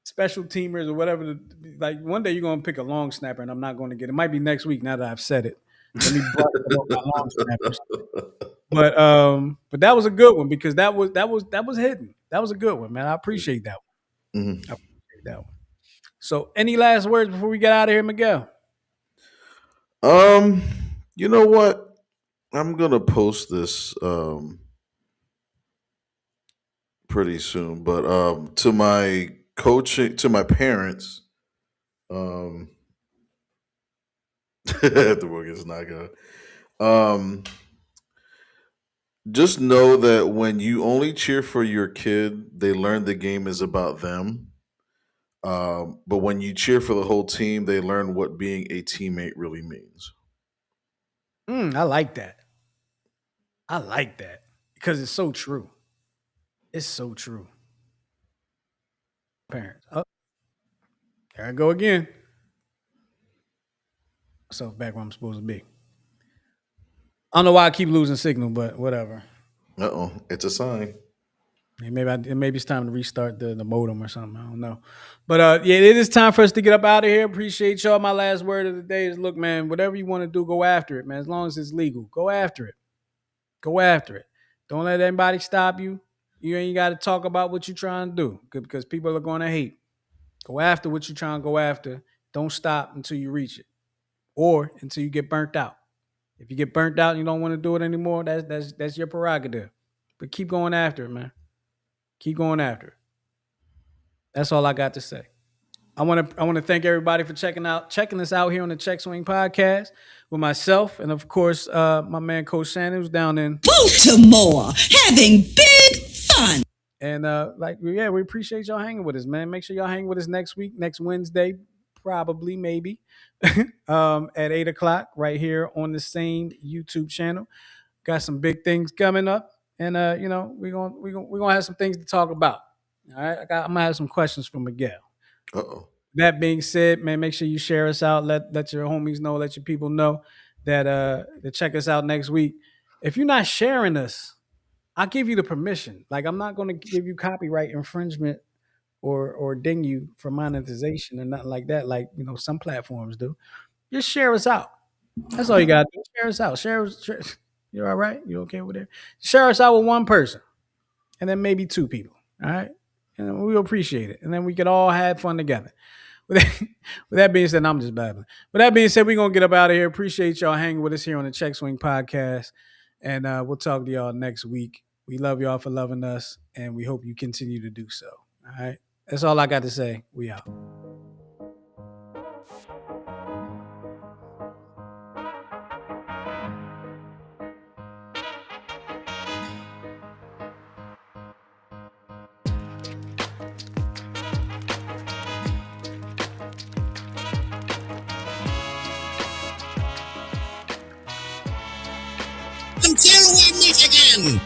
special teamers or whatever. Like one day you're going to pick a long snapper and I'm not going to get it. It might be next week now that I've said it. Let me brush up my long snappers. But that was a good one because that was hidden. That was a good one, man. I appreciate that one. Mhm. I appreciate that one. So, any last words before we get out of here, Miguel? You know what? I'm gonna post this pretty soon, but to my coaching, to my parents, um, the work is not good. Just know that when you only cheer for your kid, they learn the game is about them. But when you cheer for the whole team, they learn what being a teammate really means. I like that. I like that because it's so true. It's so true. Parents. Oh, there I go again. Myself back where I'm supposed to be. I don't know why I keep losing signal, but whatever. It's a sign. Maybe it's time to restart the modem or something. I don't know. But yeah, it is time for us to get up out of here. Appreciate y'all. My last word of the day is, look, man, whatever you want to do, go after it, man. As long as it's legal, go after it. Go after it. Don't let anybody stop you. You ain't got to talk about what you're trying to do because people are going to hate. Go after what you're trying to go after. Don't stop until you reach it or until you get burnt out. If you get burnt out and you don't want to do it anymore, that's your prerogative. But keep going after it, man. Keep going after it. That's all I got to say. I want to thank everybody for checking us out here on the Check Swing Podcast with myself and of course my man Coach Shannon, who's down in Baltimore, having big fun. And we appreciate y'all hanging with us, man. Make sure y'all hang with us next week, next Wednesday, probably, maybe, at 8:00 right here on the same YouTube channel. Got some big things coming up, and we're gonna have some things to talk about. All right, I'm gonna have some questions from Miguel. That being said, man, make sure you share us out. Let your homies know, let your people know that to check us out next week. If you're not sharing us, I'll give you the permission. Like, I'm not going to give you copyright infringement or ding you for monetization or nothing like that. Like, some platforms do. Just share us out. That's all you got to do. Share us out. Share. You're all right? You okay with it? Share us out with one person and then maybe two people. All right. And we'll appreciate it. And then we could all have fun together. With that being said, I'm just babbling. With that being said, we're going to get up out of here. Appreciate y'all hanging with us here on the Check Swing Podcast. And we'll talk to y'all next week. We love y'all for loving us, and we hope you continue to do so. All right? That's all I got to say. We out. From Michigan.